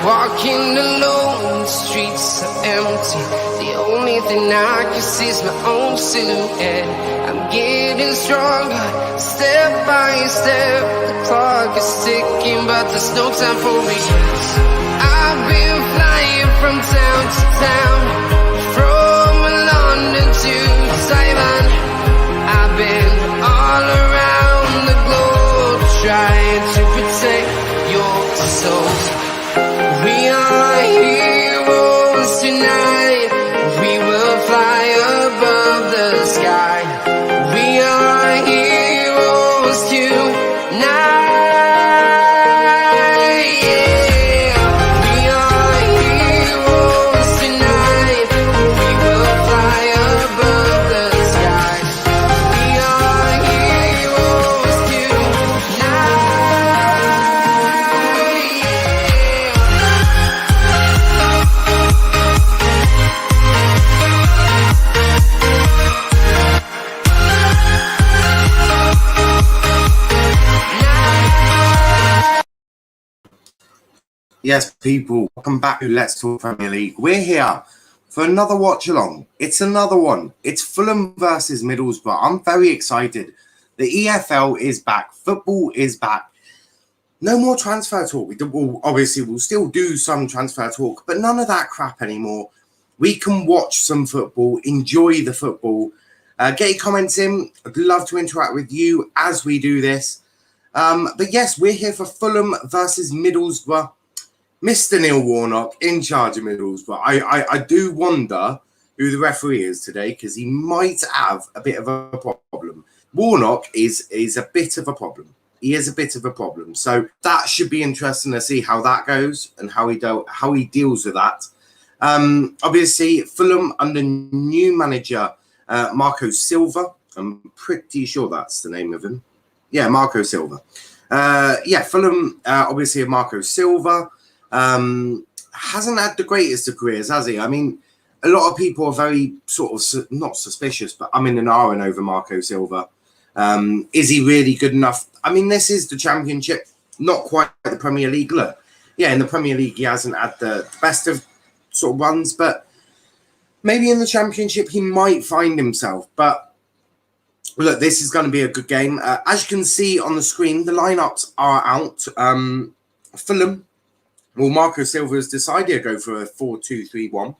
Walking alone, the streets are empty. The only thing I can see is my own silhouette. I'm getting stronger, step by step. The clock is ticking, but there's no time for regrets. I've been flying from town to town, from London to Taiwan. I've been all around the globe, trying to protect your soul. We are heroes tonight. We will fly above the sky. We are heroes tonight. Yeah. We are heroes tonight. We will fly above the sky. We are heroes tonight. Yes, people, welcome back to Let's Talk Premier League. We're here for another watch-along. It's another one. It's Fulham versus Middlesbrough. I'm very excited. The EFL is back. Football is back. No more transfer talk. Obviously, we'll still do some transfer talk, but none of that crap anymore. We can watch some football, enjoy the football. Get your comments in. I'd love to interact with you as we do this. But yes, we're here for Fulham versus Middlesbrough. Mr. Neil Warnock in charge of Middlesbrough. I do wonder who the referee is today, because he might have a bit of a problem. Warnock is a bit of a problem. He is a bit of a problem. So that should be interesting to see how that goes and how he deals with that. Obviously, Fulham under new manager Marco Silva. I'm pretty sure that's the name of him. Yeah, Marco Silva. Fulham obviously have Marco Silva. Hasn't had the greatest of careers, has he? I mean, a lot of people are very sort of not suspicious, but I'm in an R over Marco Silva. Is he really good enough? I mean, this is the Championship, not quite the Premier League. Look, yeah, in the Premier League, he hasn't had the best of sort of runs, but maybe in the Championship, he might find himself. But look, this is going to be a good game. As you can see on the screen, the lineups are out. Fulham. Well, Marco Silva has decided to go for a 4-2-3-1.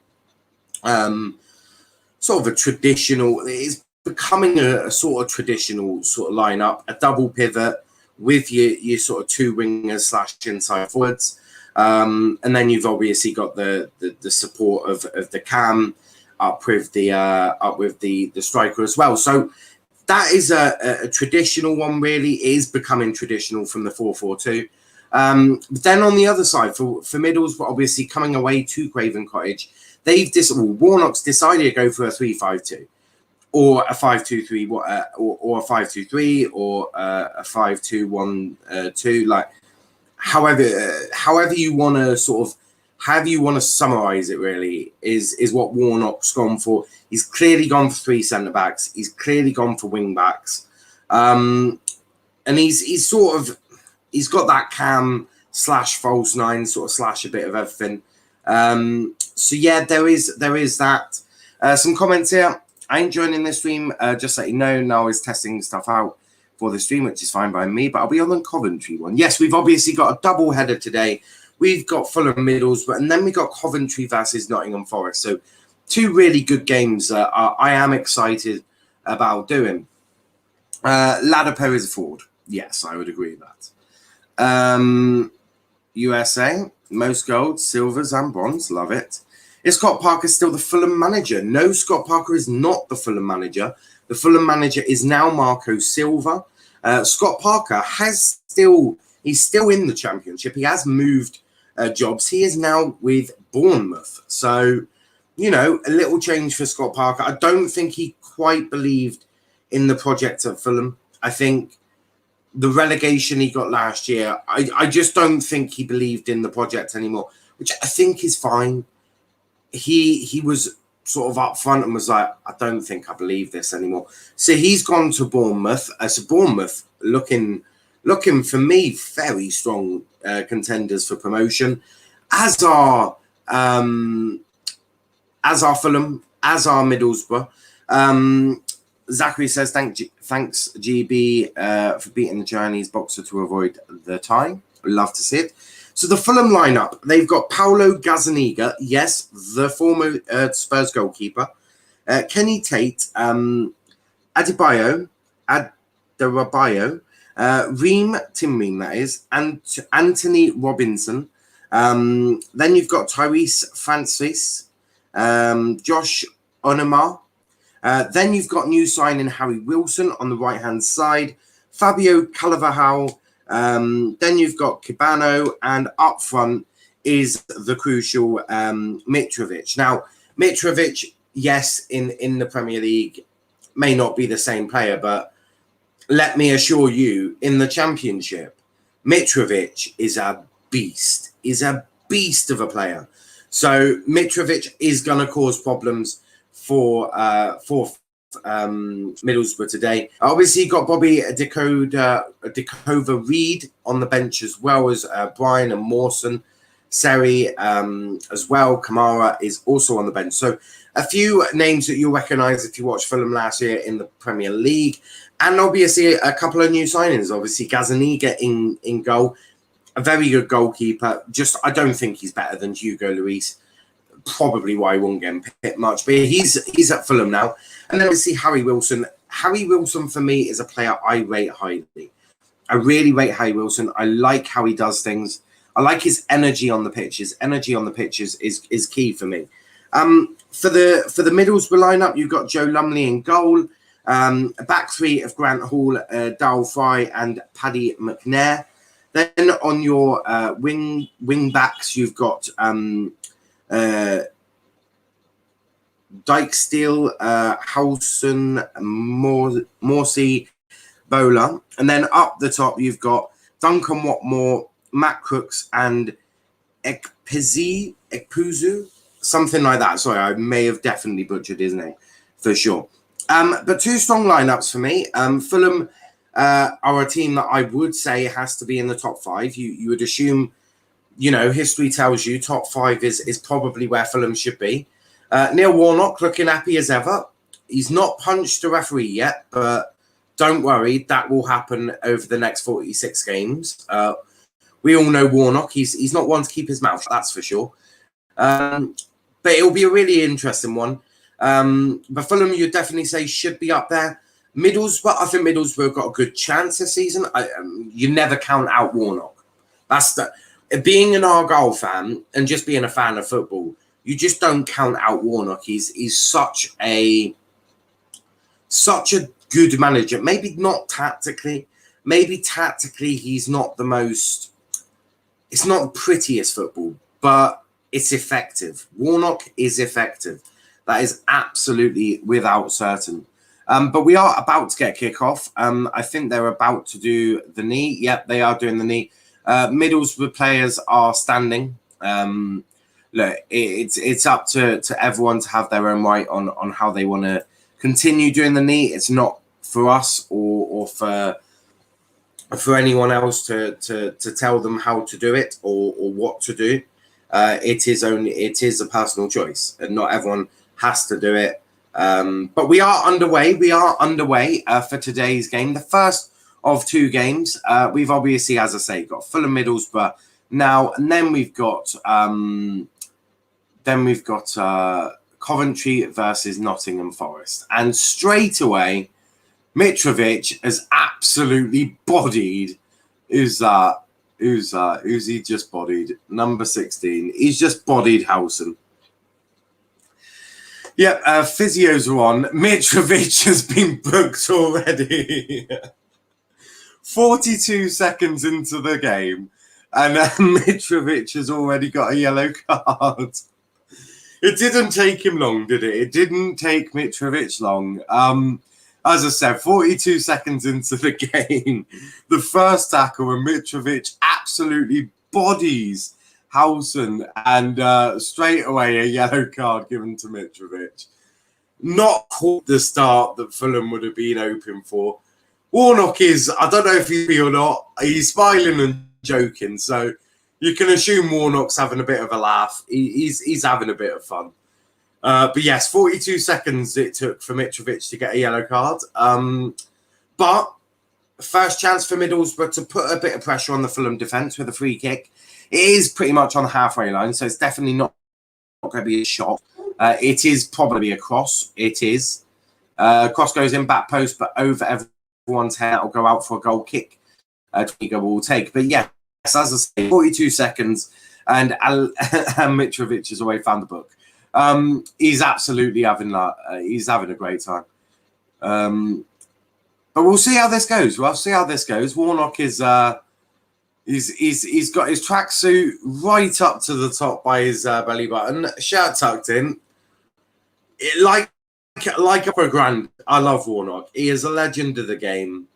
Sort of a traditional, it's becoming a sort of traditional sort of lineup, a double pivot with your sort of two wingers / inside forwards. And then you've obviously got the support of the cam up with the striker as well. So that is a traditional one, really. It is becoming traditional from the 4-4-2. But then on the other side, for Middlesbrough, obviously coming away to Craven Cottage, Warnock's decided to go for a 3-5-2 or a 5-2-3 or a 5-2-3 or a 5-2-1-2. Like however you want to summarize it, really is what Warnock's gone for. He's clearly gone for three centre backs. He's clearly gone for wing backs, and he's got that cam / false nine sort of / a bit of everything. So yeah, there is that. Some comments here. I ain't joining this stream. Just let you know, now is testing stuff out for the stream, which is fine by me. But I'll be on the Coventry one. Yes, we've obviously got a double header today. We've got Fulham Middlesbrough, and then we got Coventry versus Nottingham Forest. So two really good games. I am excited about doing. Ladapo is a forward. Yes, I would agree with that. USA, most gold, silvers and bronze. Love it. Is Scott Parker still the Fulham manager? No, Scott Parker is not the Fulham manager. The Fulham manager is now Marco Silva. Scott Parker he's still in the Championship. He has moved jobs. He is now with Bournemouth. So, you know, a little change for Scott Parker. I don't think he quite believed in the project at Fulham. I think the relegation he got last year, I just don't think he believed in the project anymore, which I think is fine. He was sort of up front and was like, I don't think I believe this anymore. So he's gone to Bournemouth. So Bournemouth looking for me very strong contenders for promotion. as are Fulham, as are Middlesbrough. Zachary says, thanks GB for beating the Chinese boxer to avoid the tie. Love to see it. So the Fulham lineup, they've got Paulo Gazzaniga, yes, the former Spurs goalkeeper, Kenny Tate, Adebayo, Reem Timreen, that is, and Anthony Robinson. Then you've got Tyrese Francis, Josh Onama. Then you've got new signing Harry Wilson on the right-hand side, Fabio Carvalhal. Then you've got Kibano, and up front is the crucial Mitrovic. Now, Mitrovic, yes, in the Premier League, may not be the same player, but let me assure you, in the Championship, Mitrovic is a beast of a player. So Mitrovic is going to cause problems for Middlesbrough today. Obviously, you got Bobby Dekova Reed on the bench, as well as Brian and Mawson. Seri as well. Kamara is also on the bench. So a few names that you'll recognise if you watched Fulham last year in the Premier League. And obviously a couple of new signings. Obviously, Gazzaniga in goal. A very good goalkeeper. Just, I don't think he's better than Hugo Lloris. Probably why he won't get picked much. But he's at Fulham now. And then we see Harry Wilson. Harry Wilson, for me, is a player I rate highly. I really rate Harry Wilson. I like how he does things. I like his energy on the pitch. His energy on the pitch is key for me. For the Middlesbrough lineup, you've got Joe Lumley in goal. A back three of Grant Hall, Darrell Fry, and Paddy McNair. Then on your wing backs, you've got Dykesteel, Howson, Morsey, Bowler. And then up the top, you've got Duncan Watmore, Matt Crooks, and Ekpuzu, something like that. Sorry, I may have definitely butchered his name for sure. But two strong lineups for me. Fulham are a team that I would say has to be in the top five. You would assume, you know, history tells you top five is probably where Fulham should be. Neil Warnock looking happy as ever. He's not punched a referee yet, but don't worry, that will happen over the next 46 games. We all know Warnock. He's not one to keep his mouth, that's for sure. But it'll be a really interesting one. But Fulham, you'd definitely say, should be up there. Middlesbrough, I think Middlesbrough got a good chance this season. You never count out Warnock. That's being an Argyle fan and just being a fan of football, you just don't count out Warnock. He's such a good manager. Maybe not tactically. Maybe tactically he's not the most. It's not the prettiest football, but it's effective. Warnock is effective. That is absolutely without certain. But we are about to get kick-off. I think they're about to do the knee. Yep, they are doing the knee. Middlesbrough players are standing. Look, it's up to everyone to have their own right on how they want to continue doing the knee. It's not for us or for anyone else to tell them how to do it or what to do. It is a personal choice, and not everyone has to do it. But we are underway. For today's game, the first of two games. We've obviously, as I say, got Fulham Middlesbrough now, and then we've got Coventry versus Nottingham Forest, and straight away, Mitrovic has absolutely bodied. Who's he just bodied? Number 16. He's just bodied Howson. Yep, physios are on. Mitrovic has been booked already. 42 seconds into the game, and Mitrovic has already got a yellow card. It didn't take him long, did it? It didn't take Mitrovic long. As I said, 42 seconds into the game, the first tackle, and Mitrovic absolutely bodies Howson, and straight away a yellow card given to Mitrovic. Not quite the start that Fulham would have been hoping for. Warnock is, I don't know if he's or not, he's smiling and joking, so you can assume Warnock's having a bit of a laugh. He's having a bit of fun. But yes, 42 seconds it took for Mitrovic to get a yellow card. But first chance for Middlesbrough to put a bit of pressure on the Fulham defence with a free kick. It is pretty much on the halfway line, so it's definitely not going to be a shot. It is probably a cross. It is. Cross goes in, back post, but over everyone's head. It'll go out for a goal kick. Twigo will take. But yes, as I say, 42 seconds, and Mitrovic has already found the book. He's absolutely having that. He's having a great time. But we'll see how this goes. Warnock is he's got his tracksuit right up to the top by his belly button, shirt tucked in. Like a grand. I love Warnock. He is a legend of the game.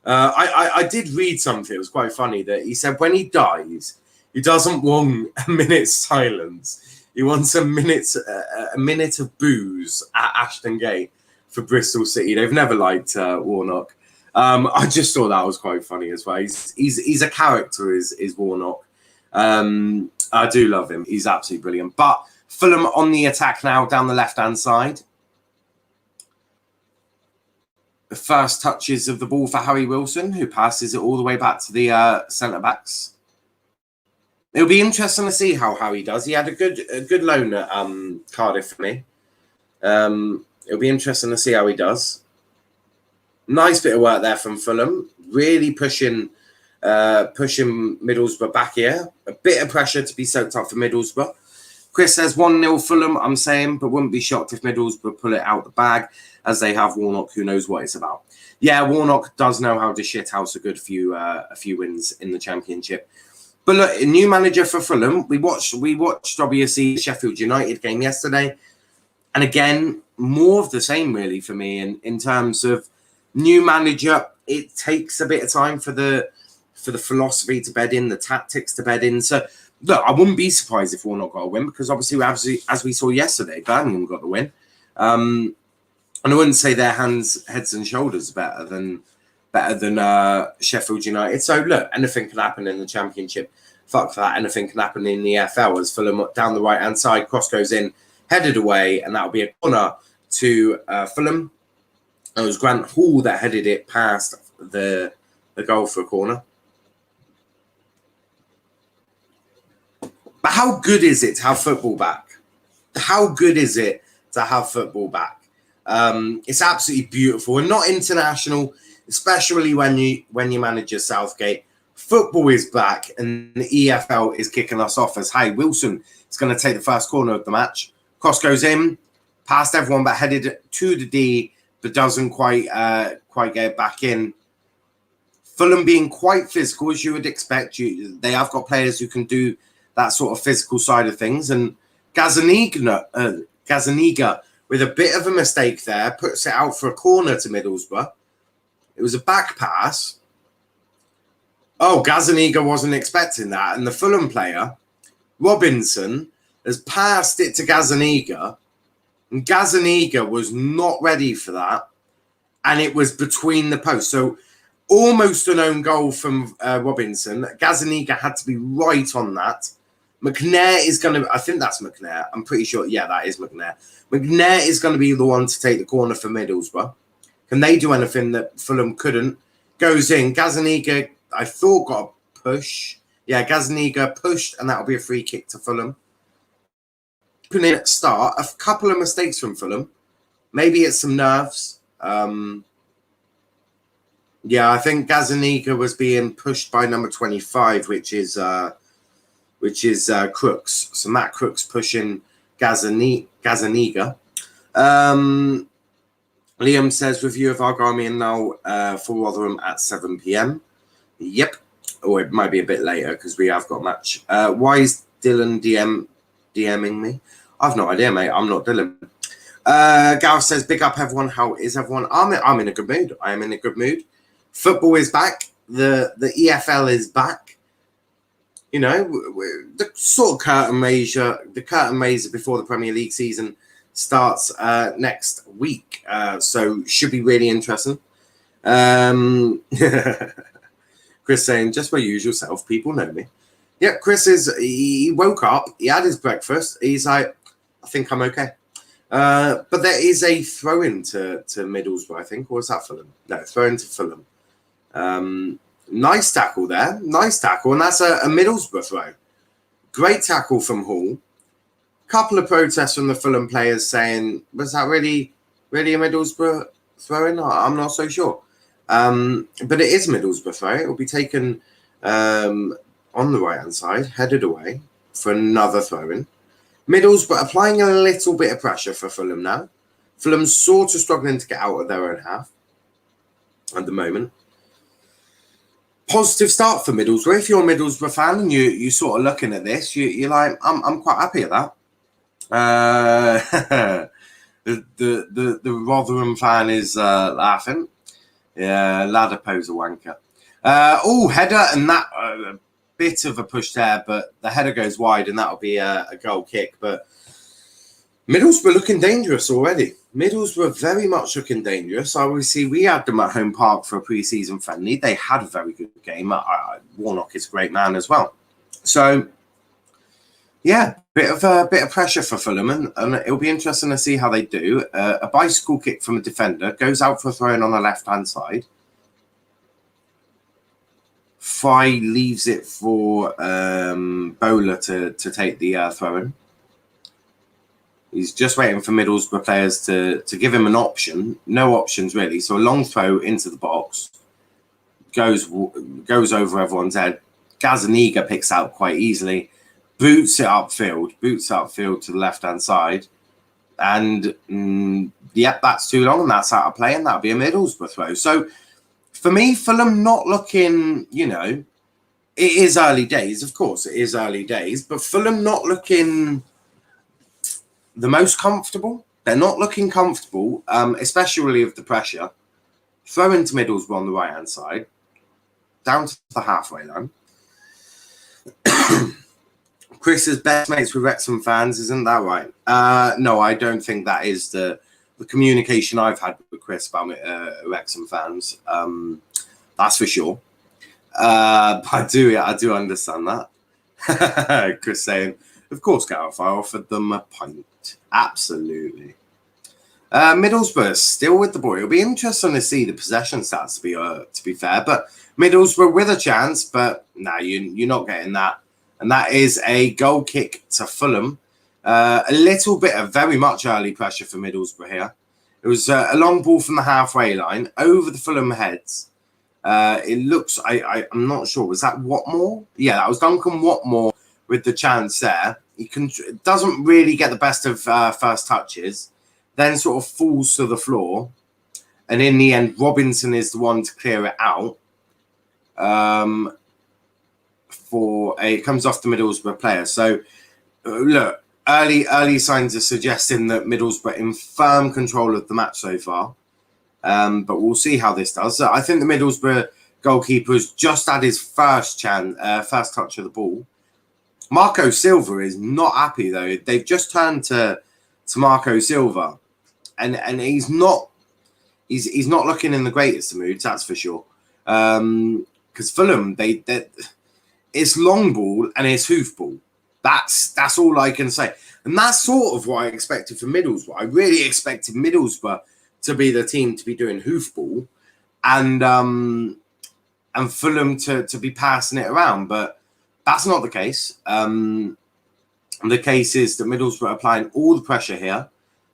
I did read something. It was quite funny that he said when he dies, he doesn't want a minute's silence. He wants a minute of booze at Ashton Gate for Bristol City. They've never liked Warnock. I just thought that was quite funny as well. He's a character, is Warnock. I do love him. He's absolutely brilliant. But Fulham on the attack now down the left-hand side. The first touches of the ball for Harry Wilson, who passes it all the way back to the centre-backs. It'll be interesting to see how Harry does. He had a good loan at Cardiff for me. It'll be interesting to see how he does. Nice bit of work there from Fulham. Really pushing Middlesbrough back here. A bit of pressure to be soaked up for Middlesbrough. Chris says 1-0 Fulham, I'm saying, but wouldn't be shocked if Middlesbrough pull it out the bag as they have Warnock, who knows what it's about. Yeah, Warnock does know how to shithouse a few wins in the Championship. But look, a new manager for Fulham. We watched obviously Sheffield United game yesterday. And again, more of the same really for me in terms of new manager. It takes a bit of time for the philosophy to bed in, the tactics to bed in. So look, I wouldn't be surprised if Warnock got a win because obviously, as we saw yesterday, Birmingham got the win. And I wouldn't say their heads and shoulders better than Sheffield United. So look, anything can happen in the Championship. Fuck that. Anything can happen in the EFL as Fulham down the right-hand side. Cross goes in, headed away, and that'll be a corner to Fulham. It was Grant Hall that headed it past the goal for a corner. But how good is it to have football back? How good is it to have football back? It's absolutely beautiful and not international, especially when you manage your Southgate. Football is back and the EFL is kicking us off as Harry Wilson is going to take the first corner of the match. Cross goes in, past everyone, but headed to the D, but doesn't quite get it back in. Fulham being quite physical, as you would expect. They have got players who can do that sort of physical side of things. And Gazzaniga, with a bit of a mistake there, puts it out for a corner to Middlesbrough. It was a back pass. Oh, Gazzaniga wasn't expecting that. And the Fulham player, Robinson, has passed it to Gazzaniga. And Gazzaniga was not ready for that. And it was between the posts. So almost an own goal from Robinson. Gazzaniga had to be right on that. McNair is going to... I think that's McNair. I'm pretty sure. Yeah, that is McNair. McNair is going to be the one to take the corner for Middlesbrough. Can they do anything that Fulham couldn't? Goes in. Gazzaniga, I thought, got a push. Yeah, Gazzaniga pushed, and that'll be a free kick to Fulham. Opening at start, a couple of mistakes from Fulham. Maybe it's some nerves. Yeah, I think Gazzaniga was being pushed by number 25, which is Crooks. So Matt Crooks pushing Gazzaniga. Liam says review of Argami and now for Rotherham at 7 p.m. Yep. Or it might be a bit later because we have got a match. Why is Dylan DMing me? I've no idea, mate. I'm not Dylan. Gareth says big up everyone. How is everyone? I'm in a good mood. I am in a good mood. Football is back. The EFL is back. You know, the sort of curtain raiser before the Premier League season starts next week. So should be really interesting. Chris saying, just my usual self, people know me. Yeah, he woke up, he had his breakfast, he's like, I think I'm okay. But there is a throw-in to Middlesbrough, I think, or is that Fulham? No, throw-in to Fulham. Nice tackle there, nice tackle, and that's a Middlesbrough throw. Great tackle from Hall. Couple of protests from the Fulham players saying, was that really a Middlesbrough throw-in? I'm not so sure. But it is Middlesbrough throw. It will be taken on the right-hand side, headed away for another throw-in. Middlesbrough applying a little bit of pressure for Fulham now. Fulham's sort of struggling to get out of their own half at the moment. Positive start for Middlesbrough. If you're a Middlesbrough fan and you're sort of looking at this, you're like, I'm quite happy at that. The Rotherham fan is laughing. Yeah, ladder pose a wanker. Header, and that bit of a push there, but the header goes wide, and that'll be a goal kick. But Middlesbrough looking dangerous already. Middlesbrough very much looking dangerous. Obviously, we had them at home park for a pre-season friendly. They had a very good game. Warnock is a great man as well. So, yeah, bit of pressure for Fulham, and it'll be interesting to see how they do. A bicycle kick from a defender goes out for a throw-in on the left-hand side. Fry leaves it for Bowler to take the throw-in. He's just waiting for Middlesbrough players to give him an option. No options, really. So a long throw into the box. Goes over everyone's head. Gazaniga picks out quite easily. Boots it upfield to the left-hand side. And, yep, that's too long, and that's out of play, and that'll be a Middlesbrough throw. So, for me, Fulham not looking, it is early days, of course, it is early days, but Fulham not looking the most comfortable. They're not looking comfortable, especially with the pressure. Throw into Middlesbrough on the right-hand side, down to the halfway line. Chris is best mates with Wrexham fans, isn't that right? No, I don't think that is the communication I've had with Chris about Wrexham fans. That's for sure. But I do understand that. Chris saying, of course, Gareth, I offered them a pint. Absolutely. Middlesbrough still with the ball. It'll be interesting to see the possession stats, to be fair. But Middlesbrough with a chance, but no, you're not getting that. And that is a goal kick to Fulham. A little bit of very much early pressure for Middlesbrough here. It was a long ball from the halfway line over the Fulham heads. It looks, I'm not sure, was that Watmore? Yeah, that was Duncan Watmore with the chance there. He doesn't really get the best of first touches, then sort of falls to the floor. And in the end, Robinson is the one to clear it out. It comes off the Middlesbrough player. So, look, early signs are suggesting that Middlesbrough in firm control of the match so far. But we'll see how this does. I think the Middlesbrough goalkeeper has just had his first touch of the ball. Marco Silva is not happy, though. They've just turned to Marco Silva. And he's not looking in the greatest of moods, that's for sure. Because Fulham, it's long ball and it's hoof ball. That's all I can say. And that's sort of what I expected from Middlesbrough. I really expected Middlesbrough to be the team to be doing hoof ball and Fulham to be passing it around. But that's not the case. The case is that Middlesbrough are applying all the pressure here.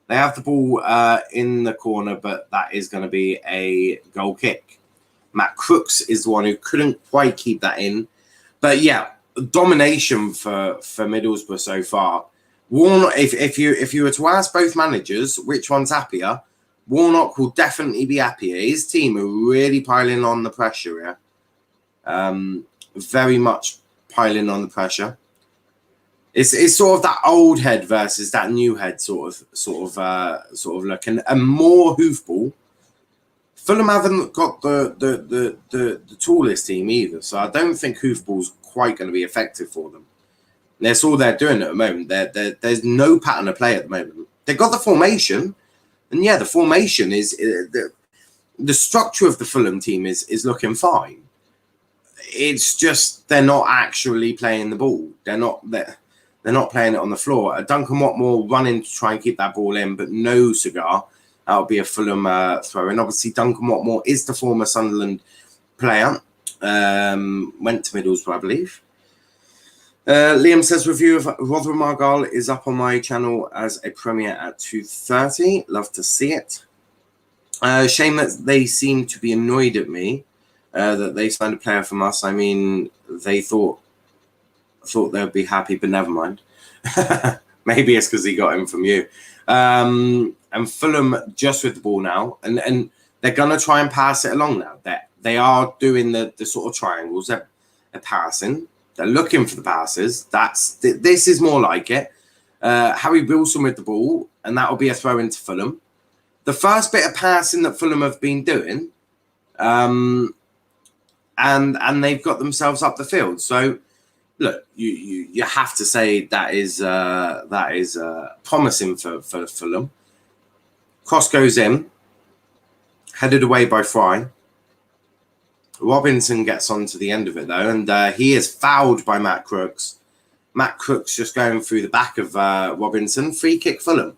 They have the ball in the corner, but that is going to be a goal kick. Matt Crooks is the one who couldn't quite keep that in. But yeah, domination for Middlesbrough so far. Warnock, if you were to ask both managers which one's happier, Warnock will definitely be happier. His team are really piling on the pressure here. Very much piling on the pressure. It's sort of that old head versus that new head sort of look, and more hoofball. Fulham haven't got the tallest team either, so I don't think hoofball's quite going to be effective for them. That's all they're doing at the moment. There's no pattern of play at the moment. They've got the formation, and yeah, the formation is the structure of the Fulham team is looking fine. it's just they're not actually playing the ball. They're not playing it on the floor. Duncan Watmore running to try and keep that ball in, but no cigar. That'll be a Fulham throw. And obviously, Duncan Watmore is the former Sunderland player. Went to Middlesbrough, I believe. Liam says review of Rotherham Argyle is up on my channel as a premiere at 2:30. Love to see it. Shame that they seem to be annoyed at me that they signed a player from us. I mean, they thought they'd be happy, but never mind. Maybe it's because he got him from you. And Fulham just with the ball now, and they're gonna try and pass it along now. They are doing the sort of triangles. They're passing. They're looking for the passes. This is more like it. Harry Wilson with the ball, and that will be a throw into Fulham. The first bit of passing that Fulham have been doing, and they've got themselves up the field. So, look, you have to say that is promising for Fulham. Cross goes in, headed away by Fry. Robinson gets on to the end of it, though, and he is fouled by Matt Crooks. Matt Crooks just going through the back of Robinson. Free kick Fulham.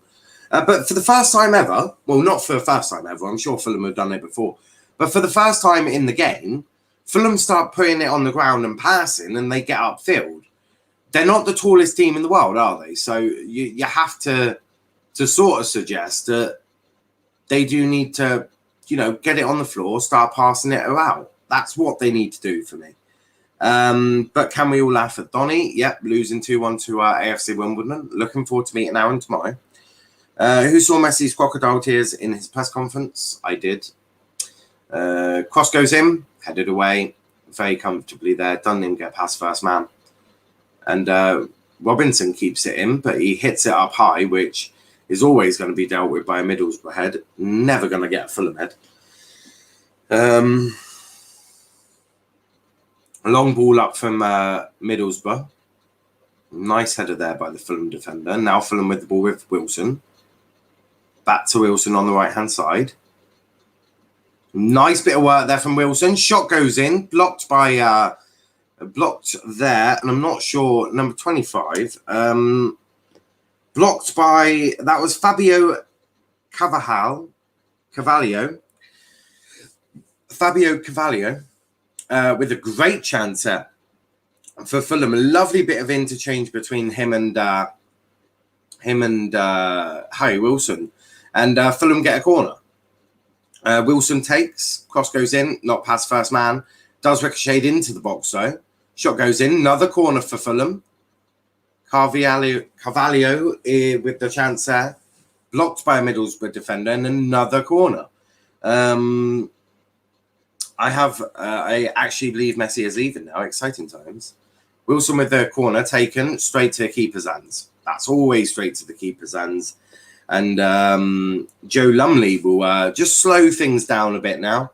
But for the first time ever, well, not for the first time ever, I'm sure Fulham have done it before, but for the first time in the game, Fulham start putting it on the ground and passing, and they get upfield. They're not the tallest team in the world, are they? So you have to sort of suggest that they do need to, get it on the floor, start passing it around. That's what they need to do for me. But can we all laugh at Donny? Yep, losing 2-1 to AFC Wimbledon. Looking forward to meeting Aaron tomorrow. Who saw Messi's crocodile tears in his press conference? I did. Cross goes in, headed away, very comfortably there. Doesn't even get past first man. And Robinson keeps it in, but he hits it up high, which is always going to be dealt with by a Middlesbrough head. Never going to get a Fulham head. A long ball up from Middlesbrough. Nice header there by the Fulham defender. Now Fulham with the ball with Wilson. Back to Wilson on the right-hand side. Nice bit of work there from Wilson. Shot goes in. Blocked by... blocked there. And I'm not sure. Number 25. Blocked by... That was Fabio Carvalho. Fabio Carvalho. With a great chance for Fulham. A lovely bit of interchange between him and Harry Wilson. And Fulham get a corner. Wilson takes. Cross goes in. Not past first man. Does ricochet into the box, though. Shot goes in. Another corner for Fulham. Carvalho with the chance there. Blocked by a Middlesbrough defender. And another corner. I actually believe Messi is leaving now. Exciting times. Wilson with the corner taken straight to the keeper's hands. That's always straight to the keeper's hands. And Joe Lumley will just slow things down a bit now.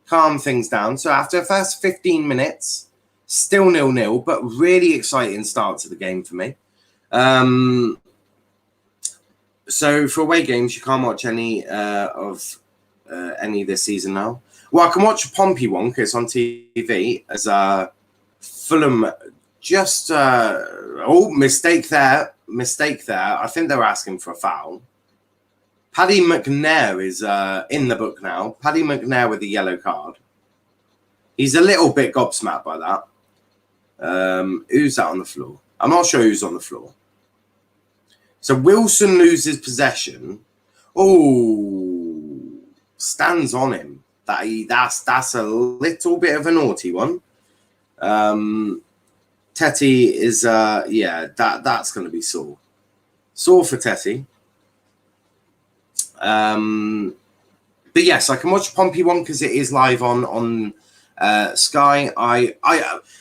Calm things down. So after the first 15 minutes, still 0-0, but really exciting start to the game for me. So for away games, you can't watch any of any this season now. Well, I can watch a Pompey one because it's on TV as Fulham just... mistake there. I think they were asking for a foul. Paddy McNair is in the book now. Paddy McNair with the yellow card. He's a little bit gobsmacked by that. Who's that on the floor? I'm not sure who's on the floor. So Wilson loses possession. Oh, stands on him. That's a little bit of a naughty one. Tetty is that's going to be sore. Sore for Tetty. But yes, I can watch Pompey one because it is live on Sky.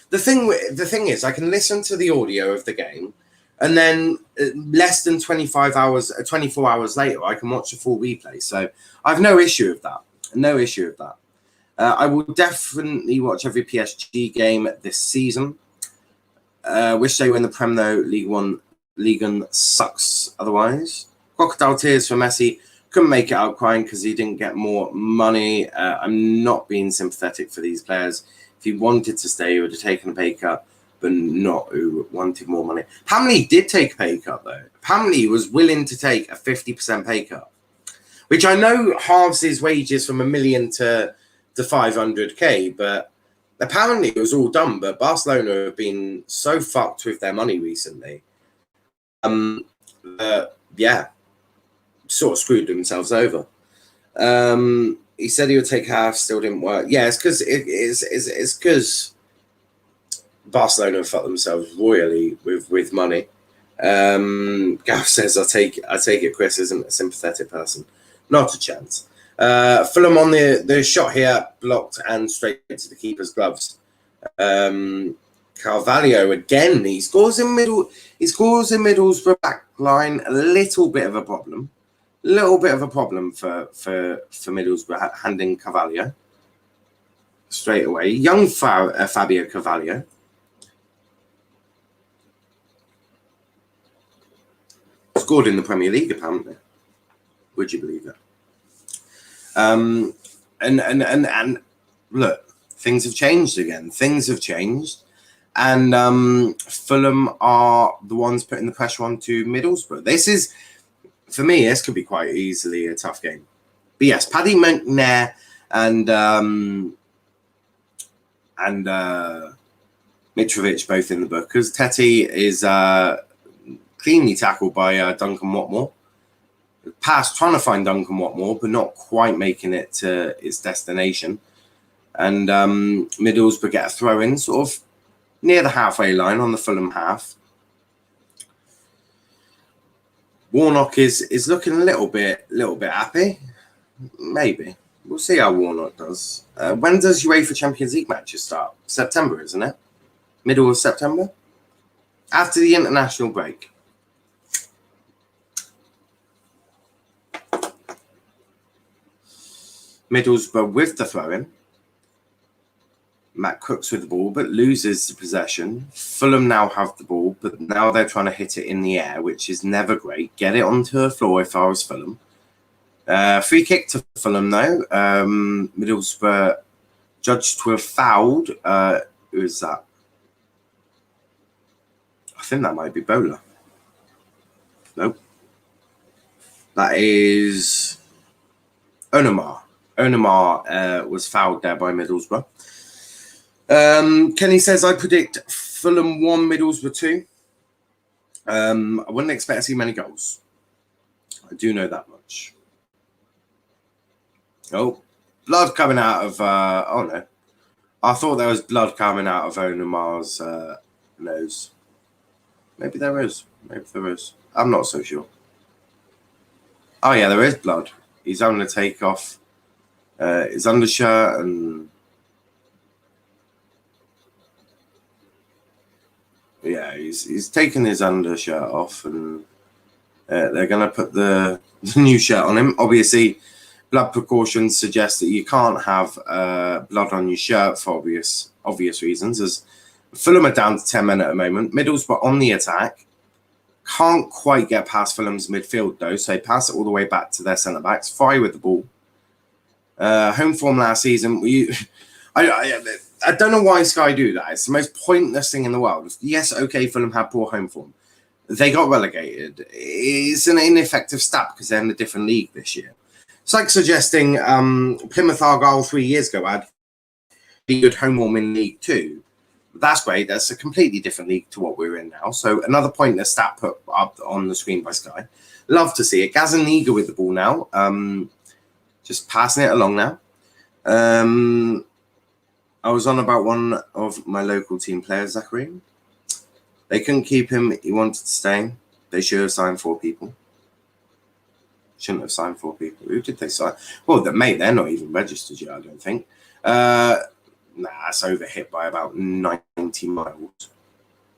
The thing is, I can listen to the audio of the game, and then less than 24 hours later, I can watch the full replay. So I have no issue with that. No issue with that. I will definitely watch every PSG game this season. Wish they win the Prem though. League One sucks otherwise. Crocodile tears for Messi. Couldn't make it out crying because he didn't get more money. I'm not being sympathetic for these players. If he wanted to stay, he would have taken a pay cut, but not who wanted more money. Apparently, he did take a pay cut, though. Apparently, he was willing to take a 50% pay cut, which I know halves his wages from $1 million to 500K, but apparently it was all done. But Barcelona have been so fucked with their money recently. Yeah, sort of screwed themselves over. He said he would take half, still didn't work. Yeah, it's because Barcelona fucked themselves royally with money. Gav says, I take it Chris isn't a sympathetic person. Not a chance. Fulham on the shot here, blocked and straight to the keeper's gloves. Carvalho again, he scores in Middlesbrough back line. A little bit of a problem for Middlesbrough handing Carvalho straight away. Young Fabio Carvalho. Scored in the Premier League, apparently. Would you believe it? And look, things have changed again. Things have changed. And Fulham are the ones putting the pressure on to Middlesbrough. This is, for me, this could be quite easily a tough game. But yes, Paddy McNair and Mitrovic both in the book, because Teti is cleanly tackled by Duncan Watmore. Pass trying to find Duncan Watmore, but not quite making it to its destination. And Middlesbrough get a throw in, sort of near the halfway line on the Fulham half. Warnock is looking a little bit happy. Maybe. We'll see how Warnock does. When does UEFA Champions League matches start? September, isn't it? Middle of September? After the international break. Middlesbrough with the throw-in. Matt Crooks with the ball, but loses the possession. Fulham now have the ball, but now they're trying to hit it in the air, which is never great. Get it onto the floor if I was Fulham. Free kick to Fulham, though. Middlesbrough judged to have fouled. Who is that? I think that might be Bowler. Nope. That is Onumar. Onumar was fouled there by Middlesbrough. Kenny says, I predict Fulham 1, Middlesbrough 2. I wouldn't expect to see many goals. I do know that much. Oh, blood coming out of... oh, no. I thought there was blood coming out of Onumar's nose. Maybe there is. Maybe there is. I'm not so sure. Oh, yeah, there is blood. He's having to take off his undershirt and... Yeah, he's taken his undershirt off, and they're going to put the new shirt on him. Obviously, blood precautions suggest that you can't have blood on your shirt for obvious reasons. As Fulham are down to 10 men at the moment. Middlesbrough on the attack. Can't quite get past Fulham's midfield, though, so they pass it all the way back to their centre-backs. Fry with the ball. Home form last season, I don't know why Sky do that. It's the most pointless thing in the world. Yes, okay, Fulham had poor home form. They got relegated. It's an ineffective stat because they're in a different league this year. It's like suggesting Plymouth Argyle 3 years ago had a good home form in League 2. That's great. That's a completely different league to what we're in now. So another pointless stat put up on the screen by Sky. Love to see it. Gazaniga with the ball now. Just passing it along now. I was on about one of my local team players, Zachary. They couldn't keep him. He wanted to stay. They should have signed 4 people. Shouldn't have signed 4 people. Who did they sign? Well, mate, they're not even registered yet, I don't think. That's overhit by about 90 miles.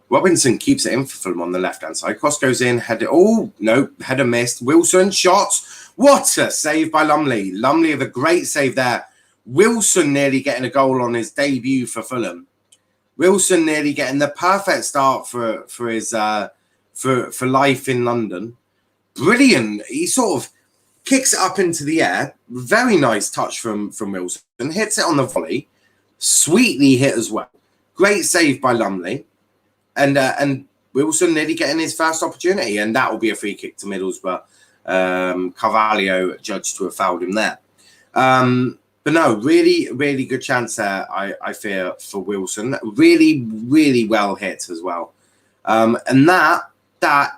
Robinson keeps it in for Fulham on the left-hand side. Cross goes in. Header. Oh, no. Header missed. Wilson, shots. What a save by Lumley. Lumley with a great save there. Wilson nearly getting a goal on his debut for Fulham. Wilson nearly getting the perfect start for his for life in London. Brilliant. He sort of kicks it up into the air. Very nice touch from Wilson. Hits it on the volley. Sweetly hit as well. Great save by Lumley. And Wilson nearly getting his first opportunity, and that will be a free kick to Middlesbrough. Carvalho judged to have fouled him there. But no, really, really good chance there, I fear, for Wilson. Really, really well hit as well. And that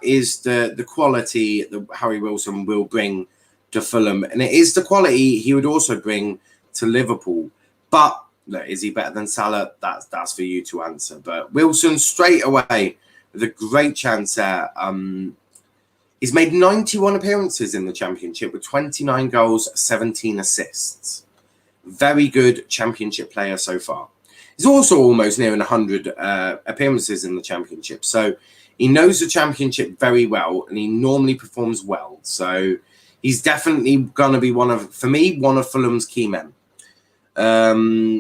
is the quality that Harry Wilson will bring to Fulham. And it is the quality he would also bring to Liverpool. But look, is he better than Salah? That's for you to answer. But Wilson straight away with a great chance there. He's made 91 appearances in the Championship with 29 goals, 17 assists. Very good Championship player so far. He's also almost nearing 100 appearances in the Championship. So he knows the Championship very well, and he normally performs well. So he's definitely going to be one of Fulham's key men.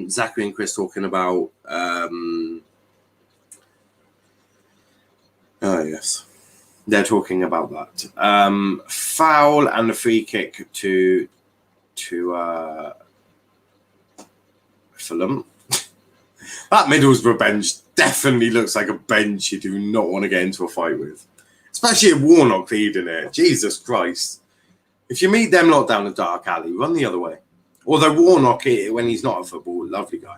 Zachary and Chris talking about oh yes, they're talking about that foul and a free kick to Fulham. That Middlesbrough bench definitely looks like a bench you do not want to get into a fight with, especially if Warnock leading it. Jesus Christ, if you meet them lot down a dark alley, run the other way. Although Warnock, when he's not at football, lovely guy.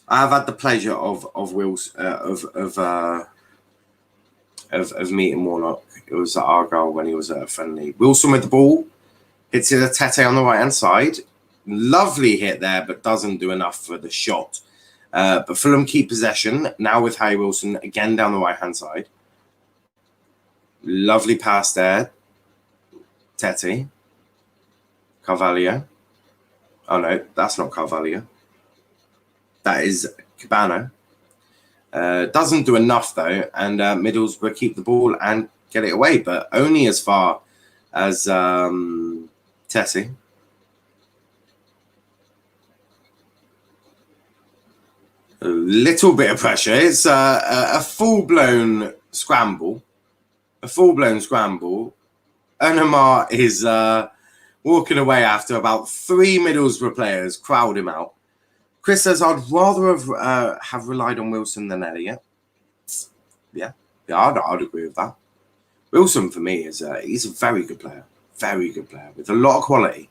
I have had the pleasure of meeting Warnock. It was at Argyle when he was at a friendly. Wilson with the ball, hits it a Tete on the right hand side. Lovely hit there, but doesn't do enough for the shot. But Fulham keep possession now with Harry Wilson again down the right hand side. Lovely pass there. Tete. Carvalho. Oh, no, that's not Carvalho. That is Cabano. Doesn't do enough, though. And Middlesbrough keep the ball and get it away, but only as far as Tete. A little bit of pressure. It's a full-blown scramble. Onamar is walking away after about 3 Middlesbrough players crowd him out. Chris says, I'd rather have relied on Wilson than Elliott. Yeah, I'd agree with that. Wilson, for me, he's a very good player. Very good player with a lot of quality.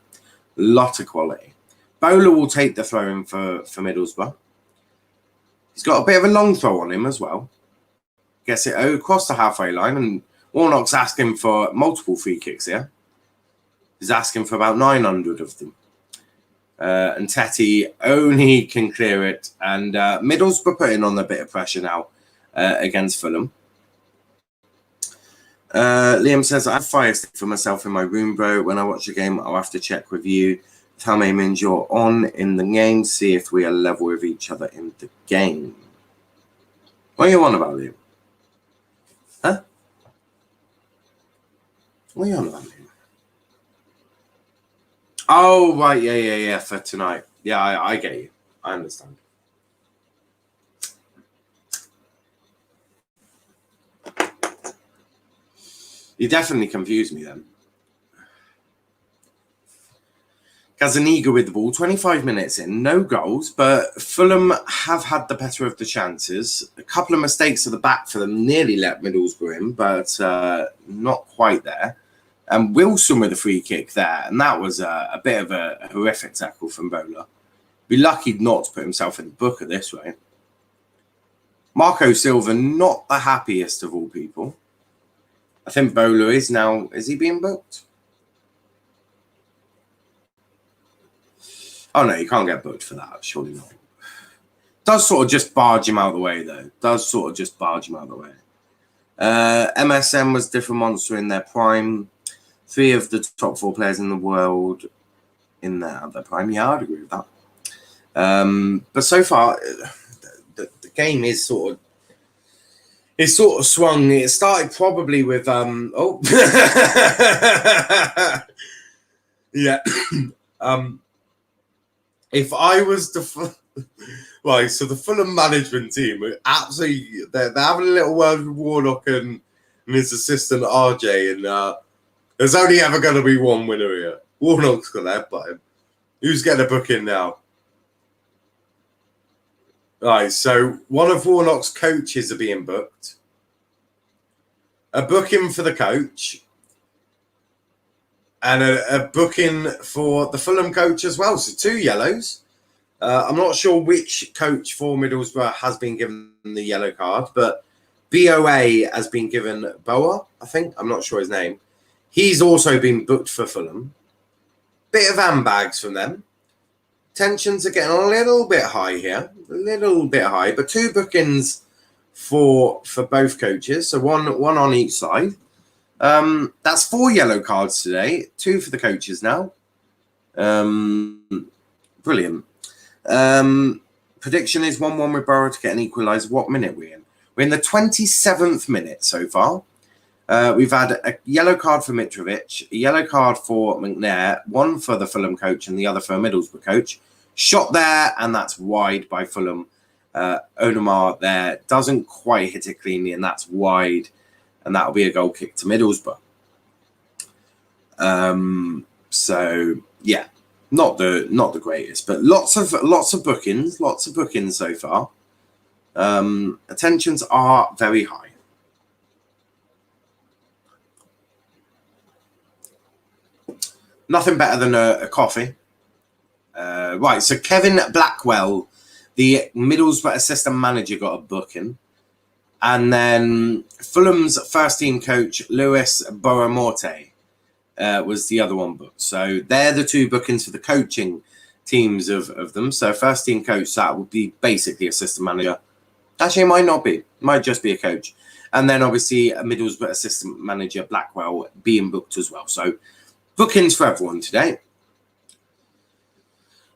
Bowler will take the throw in for Middlesbrough. He's got a bit of a long throw on him as well. Gets it across the halfway line, and Warnock's asking for multiple free kicks here. He's asking for about 900 of them. And Tete only can clear it. And Middlesbrough putting on a bit of pressure now against Fulham. Liam says, I have fire stick for myself in my room, bro. When I watch the game, I'll have to check with you. Tell me, Minge, you're on in the game. See if we are level with each other in the game. What are you on about, Liam? Huh? What are you on about, Liam? Oh, right. Yeah. For tonight. Yeah, I get you. I understand. You definitely confused me then. Gazaniga with the ball, 25 minutes in, no goals, but Fulham have had the better of the chances. A couple of mistakes at the back for them nearly let Middlesbrough in, but not quite there. And Wilson with a free kick there, and that was a bit of a horrific tackle from Bowler. Be lucky not to put himself in the book at this rate. Marco Silva, not the happiest of all people. I think Bowler is now. Is he being booked? Oh, no, you can't get booked for that. Surely not. Does sort of just barge him out of the way, though. MSN was different monster in their prime. 3 of the top 4 players in the world in their prime. Yeah, I'd agree with that. But so far, the game is sort of swung. It started probably with yeah. If I was the right, so the Fulham management team are absolutely they're having a little word with Warnock and his assistant RJ, and There's only ever going to be one winner here. Warnock's got that button. Who's getting a booking now? Right, so one of Warnock's coaches are being booked. A booking for the coach. And a booking for the Fulham coach as well. So 2 yellows. I'm not sure which coach for Middlesbrough has been given the yellow card, but BOA has been given Boa, I think. I'm not sure his name. He's also been booked for Fulham. Bit of handbags from them. Tensions are getting a little bit high here. A little bit high, but 2 bookings for both coaches. So one on each side. That's 4 yellow cards today. 2 for the coaches now. Brilliant. Prediction is 1-1 with Borough to get an equaliser. What minute are we in? We're in the 27th minute so far. We've had a yellow card for Mitrovic, a yellow card for McNair, 1 for the Fulham coach and the other for a Middlesbrough coach. Shot there, and that's wide by Fulham. Onamar there doesn't quite hit it cleanly, and that's wide. And that'll be a goal kick to Middlesbrough. So yeah, not the greatest, but lots of bookings so far. Attentions are very high. Nothing better than a coffee. Right, so Kevin Blackwell, the Middlesbrough assistant manager, got a booking. And then Fulham's first team coach, Lewis Boramorte, was the other one booked. So they're the 2 bookings for the coaching teams of them. So first team coach, that would be basically assistant manager. Actually, it might not be. It might just be a coach. And then obviously a Middlesbrough assistant manager, Blackwell, being booked as well. So bookings for everyone today.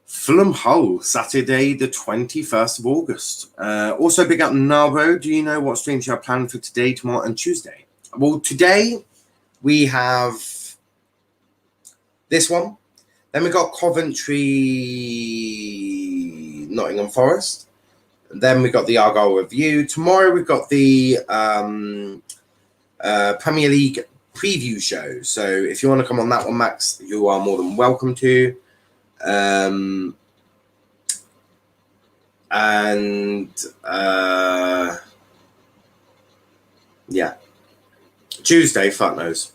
Fulham Hull, Saturday, the 21st of August. Also, big up Narbo. Do you know what streams you have planned for today, tomorrow, and Tuesday? Well, today we have this one. Then we got Coventry, Nottingham Forest. And then we got the Argyle Review. Tomorrow we've got the Premier League preview show. So if you want to come on that one, Max, you are more than welcome to. Yeah, Tuesday, fuck knows.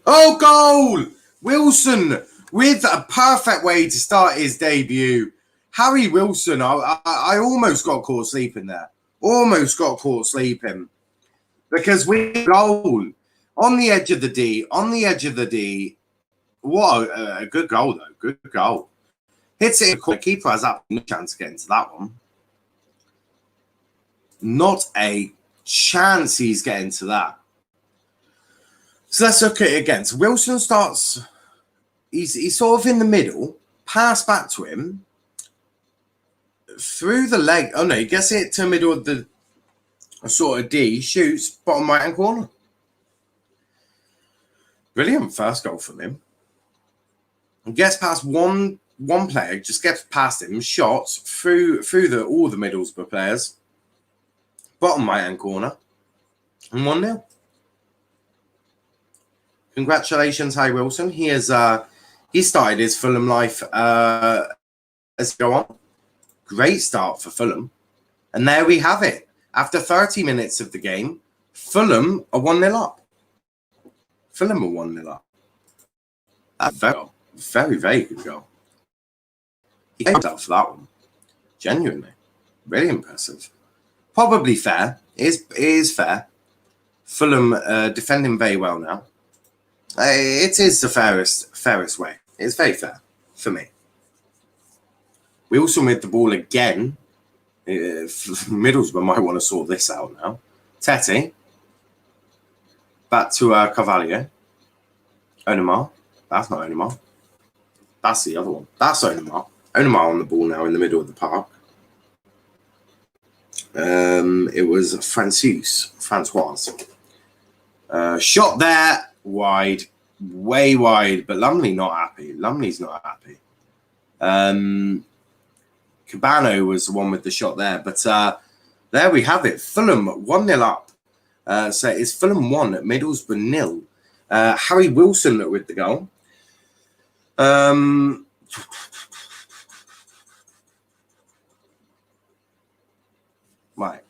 Oh, goal! Wilson with a perfect way to start his debut. Harry Wilson, I almost got caught sleeping there. Almost got caught sleeping because we goal on the edge of the D. What a good goal though. Good goal. Hits it. The keeper has absolutely no chance to get into that one. Not a chance he's getting to that. So let's look at it again. So Wilson starts. He's sort of in the middle. Pass back to him. Through the leg. Oh no, he gets it to the middle of the sort of D. Shoots bottom right hand corner. Brilliant first goal from him. And gets past one player, just gets past him, shots through all the Middlesbrough players. Bottom right hand corner. And 1-0. Congratulations, Harry Wilson. He started his Fulham life as we go on. Great start for Fulham. And there we have it. After 30 minutes of the game, Fulham are 1-0 up. Fulham are 1-0 up. That's very, very good goal. He came out for that one. Genuinely. Really impressive. Probably fair. It is fair. Fulham defending very well now. It is the fairest way. It's very fair for me. We also made the ball again. Middlesbrough might want to sort this out now. Tete. Back to Carvalho. Onamar. That's not Onamar. That's the other one. That's Onamar. Onamar on the ball now in the middle of the park. It was Francois. Shot there. Wide. Way wide. But Lumley's not happy. Cabano was the one with the shot there. But there we have it. Fulham 1-0 up. So it's Fulham 1 at Middlesbrough 0. Harry Wilson with the goal. Right.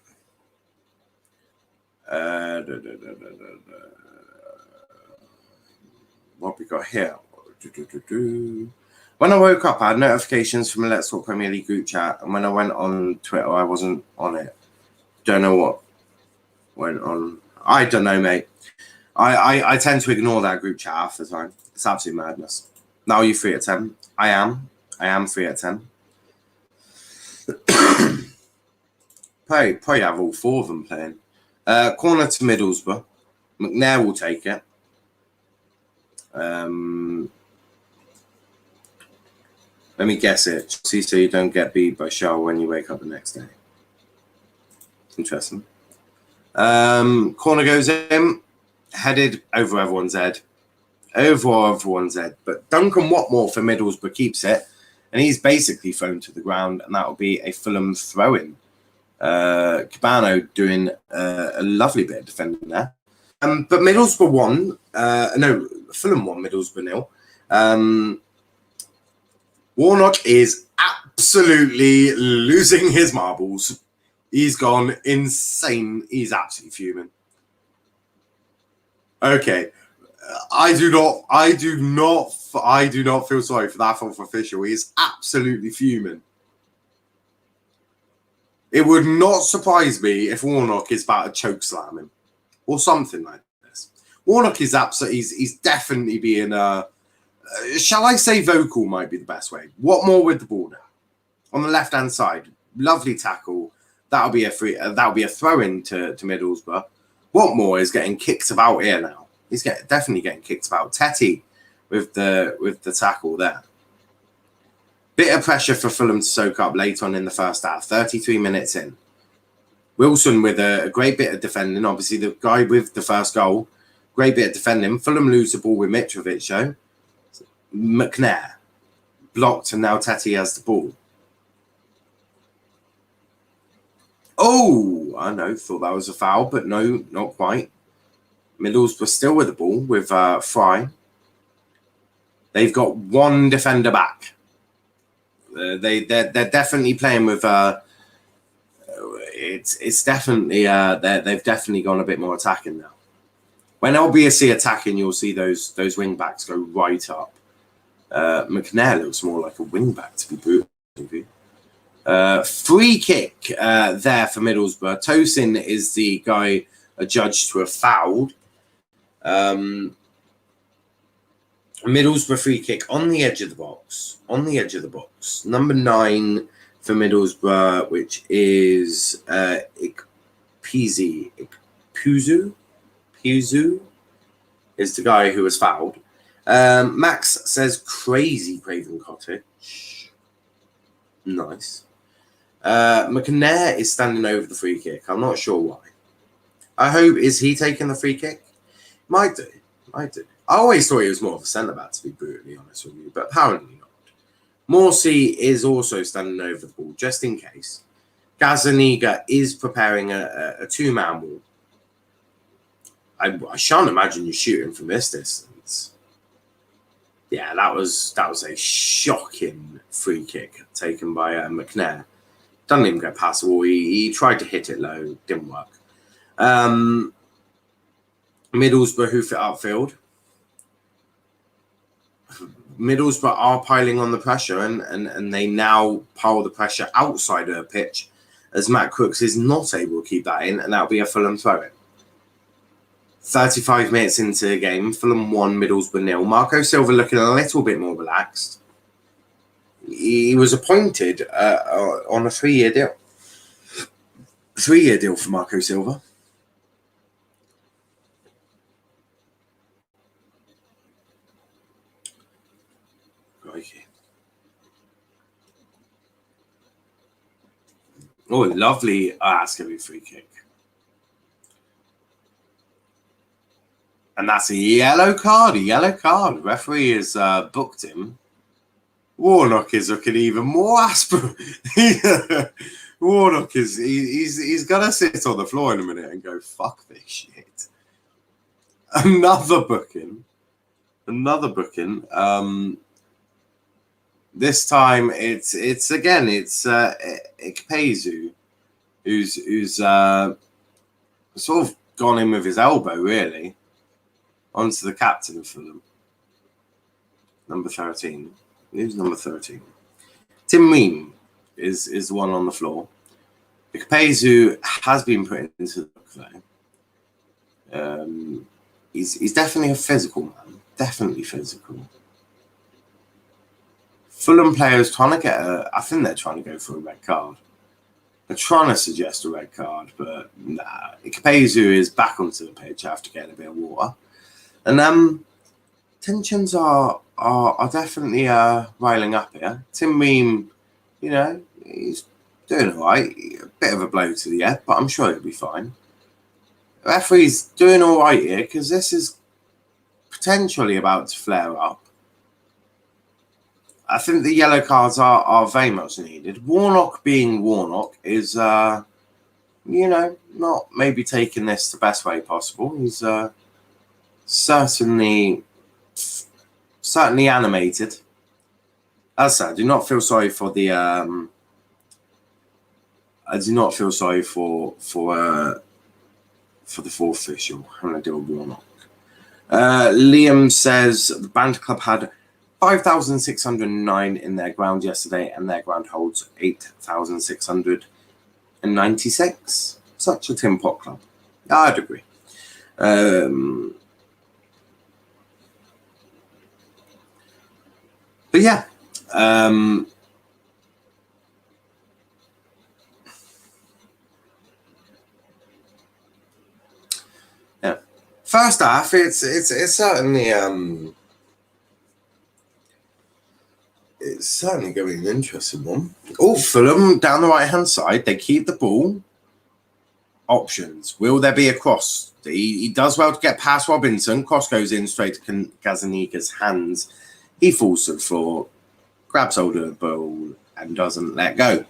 What we got here? When I woke up, I had notifications from a Let's Talk Premier League group chat, and when I went on Twitter, I wasn't on it. Don't know what went on. I don't know, mate. I tend to ignore that group chat half the time. It's absolute madness. Now you're 3 at 10. I am 3 at 10. Probably have all 4 of them playing. Corner to Middlesbrough. McNair will take it. Let me guess it. See, so you don't get beat by Shaw when you wake up the next day. Interesting. Corner goes in. Headed over everyone's head. But Duncan Watmore for Middlesbrough keeps it. And he's basically thrown to the ground. And that will be a Fulham throw-in. Cabano doing a lovely bit of defending there. But Middlesbrough won. Fulham won, Middlesbrough 0. Warnock is absolutely losing his marbles. He's gone insane. He's absolutely fuming. Okay. I do not feel sorry for that fourth official. He is absolutely fuming. It would not surprise me if Warnock is about to choke slam him or something like this. Warnock is absolutely, he's definitely being shall I say vocal might be the best way. Watmore with the ball now on the left hand side, lovely tackle. That'll be a throw in to Middlesbrough. Watmore is getting kicked about here now. He's definitely getting kicked about. Tetty with the tackle there. Bit of pressure for Fulham to soak up late on in the first half. 33 minutes in. Wilson with a great bit of defending. Obviously, the guy with the first goal. Great bit of defending. Fulham lose the ball with Mitrovic, though. McNair blocked, and now Tetty has the ball. Oh, I know. Thought that was a foul, but no, not quite. Middlesbrough still with the ball with Fry. They've got one defender back. They're definitely playing with. It's definitely they've definitely gone a bit more attacking now. When LBSC attacking, you'll see those wing backs go right up. McNair looks more like a wing back, to be brutal. Free kick there for Middlesbrough. Tosin is the guy adjudged to have fouled. Middlesbrough free kick on the edge of the box. Number 9 for Middlesbrough, which is Puzu is the guy who was fouled. Max says crazy Craven Cottage. Nice. McNair is standing over the free kick. I'm not sure why. I hope, is he taking the free kick? Might do. I always thought he was more of a centre-back, to be brutally honest with you, but apparently not. Morsey is also standing over the ball, just in case. Gazzaniga is preparing a 2-man wall. I shan't imagine you shooting from this distance. Yeah, that was a shocking free kick taken by McNair. Doesn't even get past the wall. He tried to hit it low, didn't work. Middlesbrough hoof it upfield. Middlesbrough are piling on the pressure, and they now pile the pressure outside of the pitch as Matt Crooks is not able to keep that in, and that'll be a Fulham throw-in. 35 minutes into the game, Fulham 1, Middlesbrough 0. Marco Silva looking a little bit more relaxed. He was appointed on a 3-year deal. 3-year deal for Marco Silva. Oh, lovely. That's going to be a free kick. And that's a yellow card. Referee has booked him. Warnock is looking even more aspirant. Warnock is he's gonna sit on the floor in a minute and go, fuck this shit. Another booking. This time it's Ikpeazu, who's sort of gone in with his elbow really onto the captain of Fulham. Number 13. Who's number 13? Tim Ream is the one on the floor. Ikpeazu has been put into the book though. He's definitely a physical man. Definitely physical. Fulham players trying to get I think they're trying to go for a red card. They're trying to suggest a red card, but nah. Ikpeazu is back onto the pitch after getting a bit of water. And tensions are definitely riling up here. Tim Ream, he's doing all right. A bit of a blow to the head, but I'm sure he'll be fine. The referee's doing all right here because this is potentially about to flare up. I think the yellow cards are very much needed. Warnock being Warnock is, not maybe taking this the best way possible. He's certainly animated. As I said, I do not feel sorry for the. I do not feel sorry for the fourth official having to deal with Warnock. Liam says the Banter Club had 5,609 in their ground yesterday, and their ground holds 8,696. Such a tin pot club. I'd agree. But yeah. Yeah. First half, it's certainly it's certainly going to be an interesting one. Oh, Fulham down the right-hand side. They keep the ball. Options. Will there be a cross? He does well to get past Robinson. Cross goes in straight to Gazaniga's hands. He falls to the floor, grabs hold of the ball, and doesn't let go.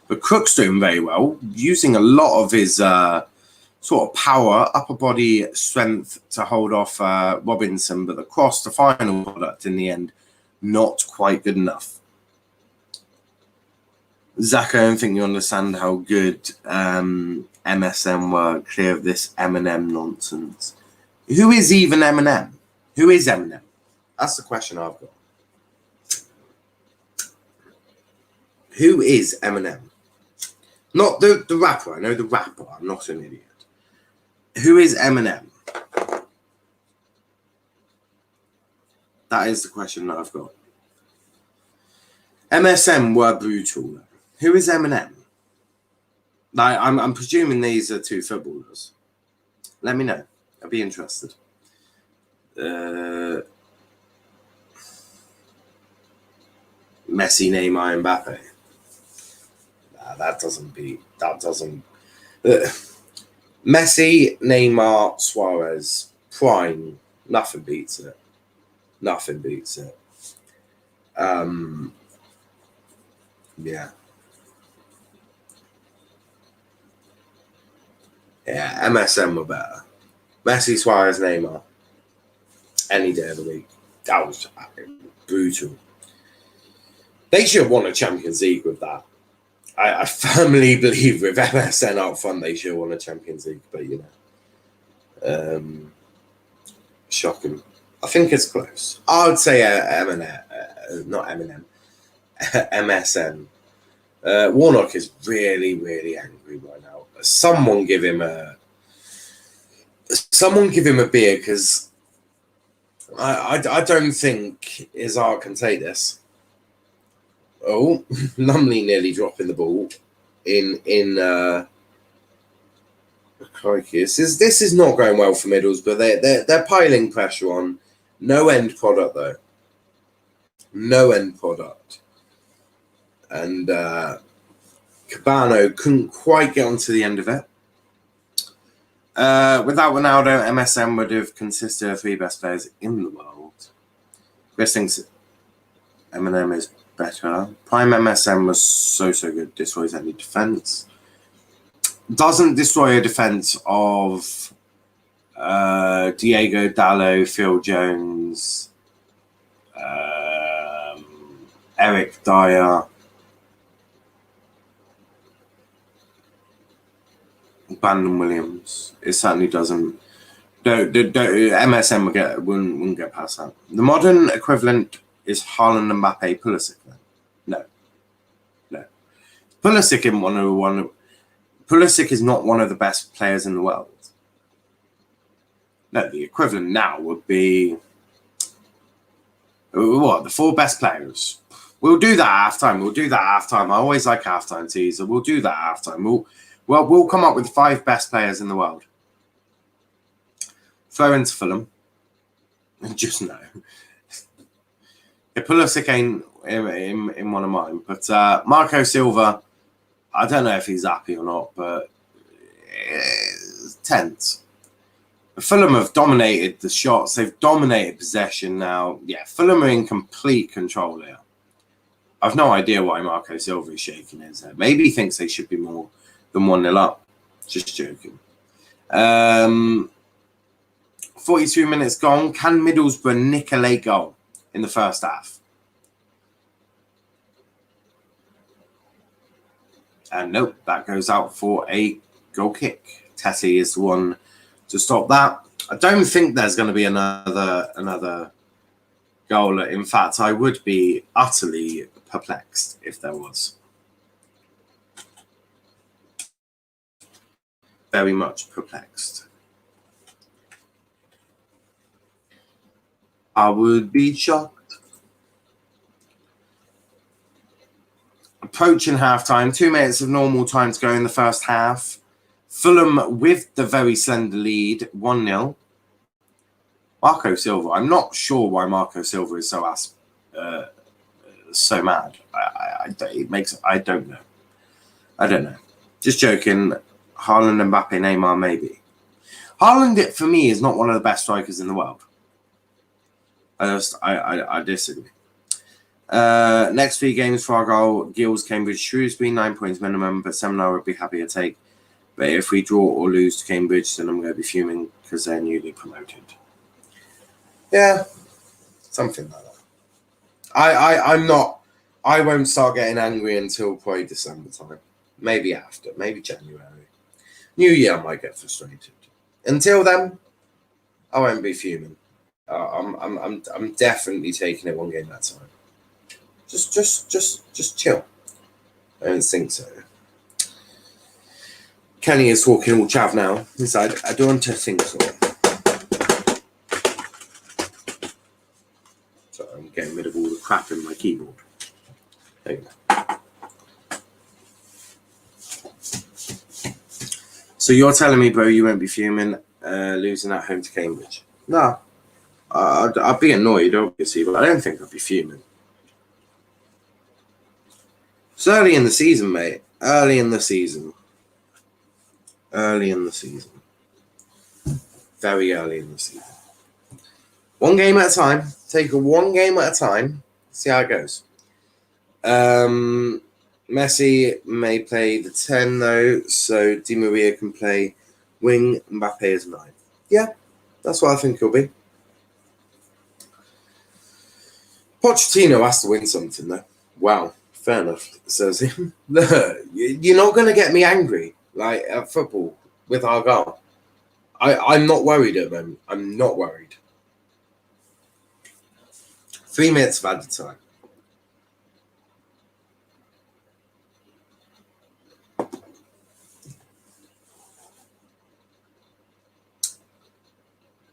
But Crook's doing very well, using a lot of his sort of power, upper body strength to hold off Robinson. But the cross, the final product in the end, not quite good enough. Zach, I don't think you understand how good MSM were clear of this Eminem nonsense. Who is even Eminem? Who is Eminem? That's the question I've got. Who is Eminem? Not the rapper. I know the rapper. I'm not an idiot. Who is Eminem? That is the question that I've got. MSM were brutal. Who is Eminem? I'm presuming these are two footballers. Let me know. I'd be interested. Messi, Neymar, Mbappe. Nah, that doesn't beat. That doesn't. Messi, Neymar, Suarez, prime. Nothing beats it. Nothing beats it. Yeah. Yeah, MSM were better. Messi, Suarez, Neymar. Any day of the week. That was brutal. They should have won a Champions League with that. I firmly believe with MSN up front, they should have won a Champions League. But, shocking. I think it's close. I would say not Eminem. MSN. Warnock is really, really angry right now. Someone give him a beer, because I don't think Izar can take this. Oh, Lumley nearly dropping the ball in crikey. This is not going well for Middlesbrough. They're piling pressure on. No end product though. No end product. And Cabano couldn't quite get onto the end of it. Without Ronaldo, MSN would have consisted of three best players in the world. Chris thinks Eminem is better. Prime MSN was so good. Destroys any defense. Doesn't destroy a defense of Diego Dallo, Phil Jones, Eric Dyer, Brandon Williams. It certainly doesn't. MSN wouldn't get past that. The modern equivalent is Haaland, Mbappe, Pulisic. No. Pulisic Pulisic is not one of the best players in the world. No, the equivalent now would be the 4 best players. We'll do that at halftime. I always like halftime teaser. We'll do that at halftime. We'll come up with 5 best players in the world. Throw into Fulham. Just no. Pulisic ain't in one of mine. But Marco Silva, I don't know if he's happy or not, but tense. Fulham have dominated the shots. They've dominated possession now. Yeah, Fulham are in complete control here. I've no idea why Marco Silva is shaking his head. Maybe he thinks they should be more than 1-0 up. Just joking. 42 minutes gone. Can Middlesbrough nick a late goal in the first half? And nope, that goes out for a goal kick. Tetty is the one to stop that. I don't think there's going to be another goal. In fact, I would be utterly perplexed if there was. Very much perplexed. I would be shocked. Approaching half-time, 2 minutes of normal time to go in the first half. Fulham with the very slender lead, 1-0. Marco Silva. I'm not sure why Marco Silva is so mad. I don't know. I don't know. Just joking. Haaland, Mbappe, Neymar, maybe. Haaland, for me, is not one of the best strikers in the world. I disagree. Next 3 games for our goal: Gills, Cambridge, Shrewsbury, 9 points minimum, but Seminar would be happy to take. But if we draw or lose to Cambridge, then I'm going to be fuming because they're newly promoted. Yeah, something like that. I'm not. I won't start getting angry until probably December time. Maybe after. Maybe January. New Year, I might get frustrated. Until then, I won't be fuming. I'm definitely taking it 1 game at a time. Just chill. I don't think so. Kenny is talking all chav now. He's like, I don't think so. So I'm getting rid of all the crap in my keyboard. There you go. So you're telling me, bro, you won't be fuming losing at home to Cambridge? No. I'd be annoyed, obviously, but I don't think I'd be fuming. It's early in the season, mate. Early in the season. Very early in the season. 1 game at a time. Take it 1 game at a time. See how it goes. Messi may play the 10, though, so Di Maria can play wing. Mbappe is 9. Yeah, that's what I think he'll be. Pochettino has to win something, though. Wow, fair enough, says him. You're not going to get me angry, like, at football with our goal. I'm not worried at the moment. I'm not worried. 3 minutes of added time.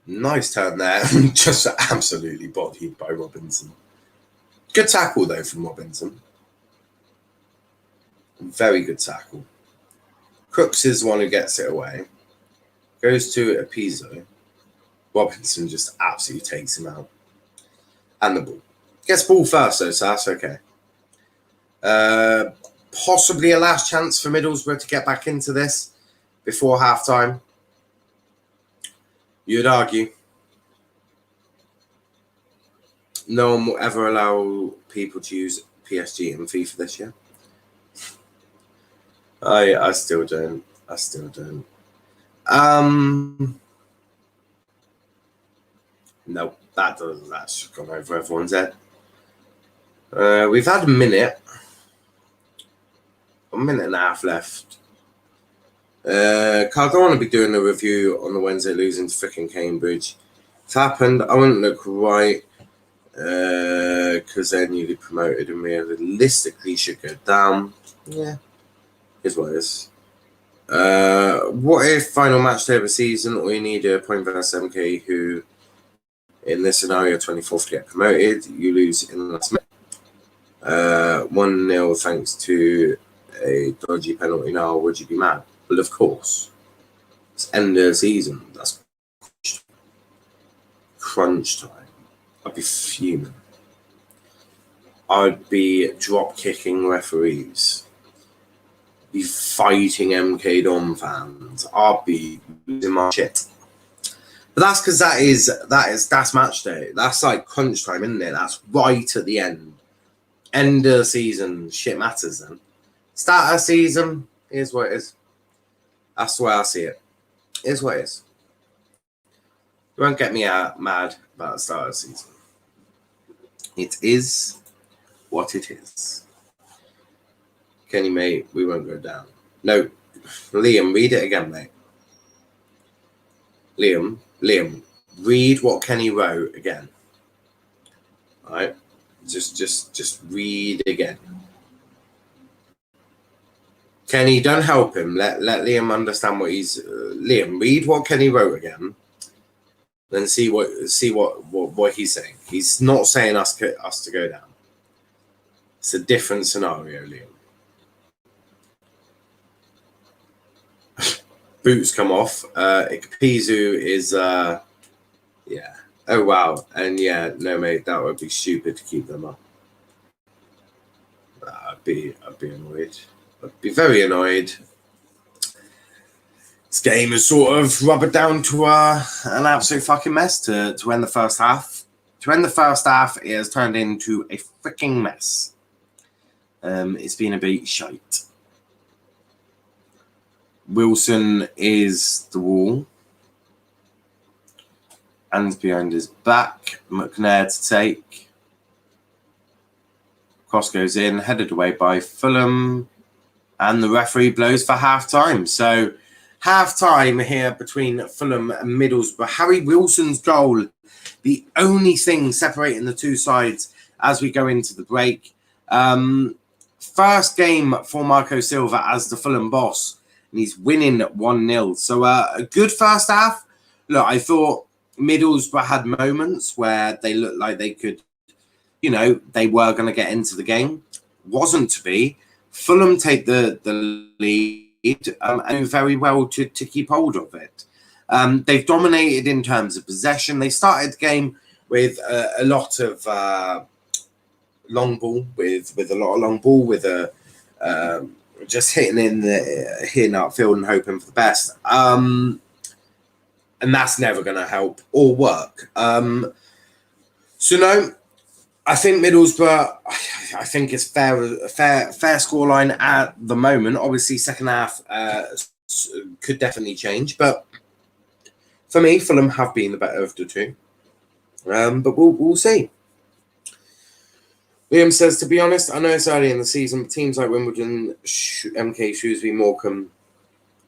Nice turn there. Just absolutely bodied by Robinson. Good tackle, though, from Robinson. Very good tackle. Crooks is the one who gets it away. Goes to Apizzo. Robinson just absolutely takes him out. And the ball. Gets ball first, though, so that's okay. Possibly a last chance for Middlesbrough to get back into this before half-time. You'd argue. No one will ever allow people to use PSG in FIFA this year. I still don't. No, that's just gone over everyone's head. We've had a minute and a half left. I don't want to be doing a review on the Wednesday losing to freaking Cambridge. It's happened. I wouldn't look right because they're newly promoted and realistically should go down. Yeah, here's what it is. What if final match day of the season, or you need a point versus MK, who in this scenario 24th to get promoted, you lose in the last minute. 1-0 thanks to a dodgy penalty. Now, would you be mad? Well, of course. It's end of the season. That's crunch time. I'd be fuming. I'd be drop kicking referees. Be fighting MK Dom fans. I'd be losing my shit. But that's because that's match day. That's like crunch time, isn't it? That's right at the end. End of the season, shit matters then. Start of season, here's what it is. That's the way I see it. Here's what it is. You won't get me mad about the start of the season. It is what it is. Kenny, mate, we won't go down. No, Liam, read it again, mate. Liam, read what Kenny wrote again. All right, just read again. Kenny, don't help him. Let Liam understand what he's. Liam, read what Kenny wrote again. Then see what he's saying. He's not saying us to go down. It's a different scenario, Liam. Boots come off. Ikapizu is yeah. Oh wow. And yeah, no mate, that would be stupid to keep them up. I'd be annoyed. I'd be very annoyed. This game is sort of rubbered down to an absolute fucking mess to end the first half. To end the first half, it has turned into a freaking mess. It's been a bit shite. Wilson is the wall. Hands behind his back. McNair to take. Cross goes in, headed away by Fulham. And the referee blows for half-time. So, half-time here between Fulham and Middlesbrough. Harry Wilson's goal, the only thing separating the two sides as we go into the break. First game for Marco Silva as the Fulham boss. And he's winning 1-0. So, a good first half. Look, I thought Middlesbrough had moments where they looked like they could, they were going to get into the game. Wasn't to be. Fulham take the lead and very well to keep hold of it. They've dominated in terms of possession. They started the game with a lot of long ball, with just hitting outfield and hoping for the best. And that's never going to help or work. So no, I think Middlesbrough, I think it's fair scoreline at the moment. Obviously, second half could definitely change, but for me, Fulham have been the better of the two. But we'll see. Liam says, to be honest, I know it's early in the season, but teams like Wimbledon, MK, Shrewsbury, Morecambe,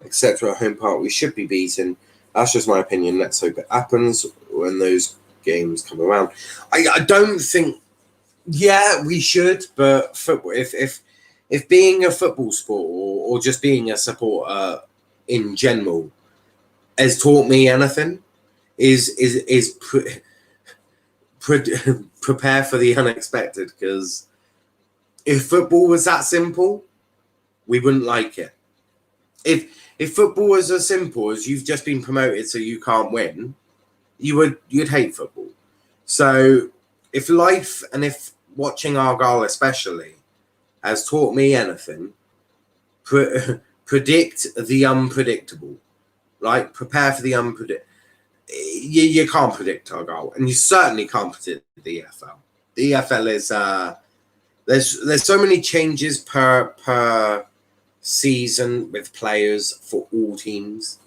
etc. at home park, we should be beaten. That's just my opinion. Let's hope it happens when those games come around. I don't think. Yeah, we should, but football. If being a football sport or just being a supporter in general has taught me anything, is prepare for the unexpected. Because if football was that simple, we wouldn't like it. If football was as simple as you've just been promoted so you can't win, you'd hate football. So if life and if watching Argyle especially has taught me anything, predict the unpredictable. Right? Prepare for the unpredictable. You can't predict Argyle, and you certainly can't predict the EFL. The EFL is there's so many changes per season with players for all teams.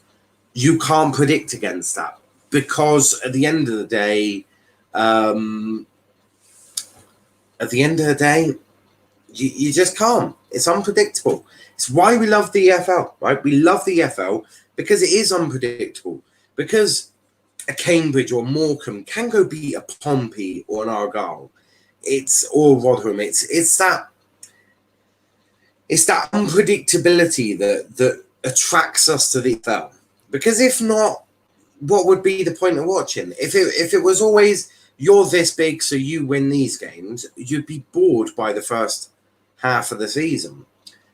You can't predict against that. because at the end of the day, you just can't. It's unpredictable. It's why we love the EFL, right? We love the EFL because it is unpredictable. Because a Cambridge or Morecambe can go beat a Pompey or an Argyle, or Rotherham. It's that unpredictability that attracts us to the EFL. Because if not, what would be the point of watching? If it was always you're this big, so you win these games, you'd be bored by the first half of the season.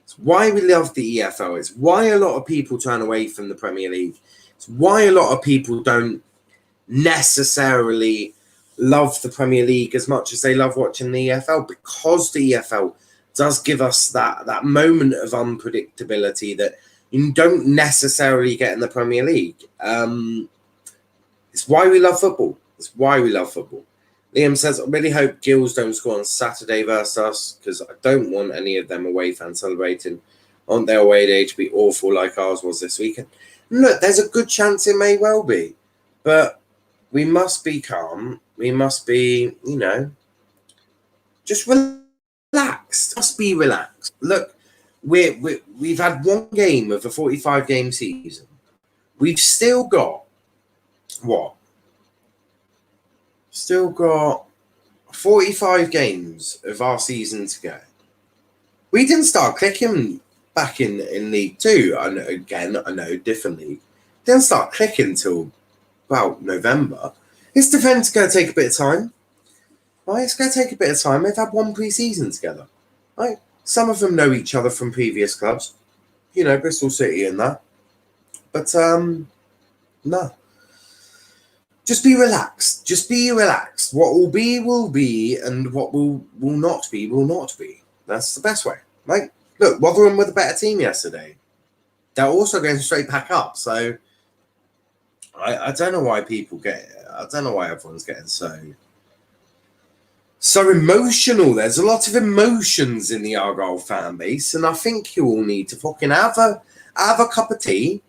It's why we love the EFL. It's why a lot of people turn away from the Premier League. It's why a lot of people don't necessarily love the Premier League as much as they love watching the EFL, because the EFL does give us that moment of unpredictability that you don't necessarily get in the Premier League. It's why we love football. It's why we love football. Liam says, I really hope Gills don't score on Saturday versus us, because I don't want any of them away fans celebrating on their away day to be awful like ours was this weekend. Look, there's a good chance it may well be, but we must be calm. We must be, just relaxed. Must be relaxed. Look, we've had one game of a 45-game season. We've still got, Still got 45 games of our season to go. We didn't start clicking back in League 2. I know, different league. Didn't start clicking till about November. This defence is going to take a bit of time. Right? It's going to take a bit of time. They've had one pre-season together. Right? Some of them know each other from previous clubs. Bristol City and that. But, no. Just be relaxed. Just be relaxed. What will be, and what will not be, will not be. That's the best way. Like, look, Rotherham were the better team yesterday. They're also going straight back up. So, I don't know why I don't know why everyone's getting so emotional. There's a lot of emotions in the Argyle fan base, and I think you all need to fucking have a cup of tea,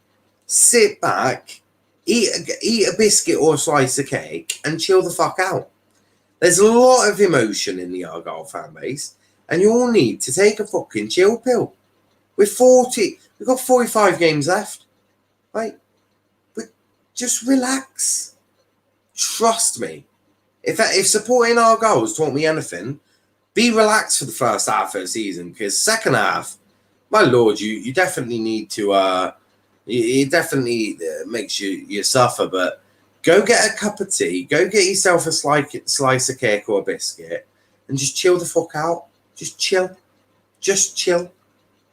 sit back, eat a biscuit or a slice of cake, and chill the fuck out. There's a lot of emotion in the Argyle fan base, and you all need to take a fucking chill pill. We've got 45 games left, right? But just relax. Trust me. If supporting Argyle has taught me anything, be relaxed for the first half of the season, because second half, my lord, you definitely need to. It definitely makes you suffer, but go get a cup of tea, go get yourself a slice of cake or a biscuit, and just chill the fuck out. Just chill.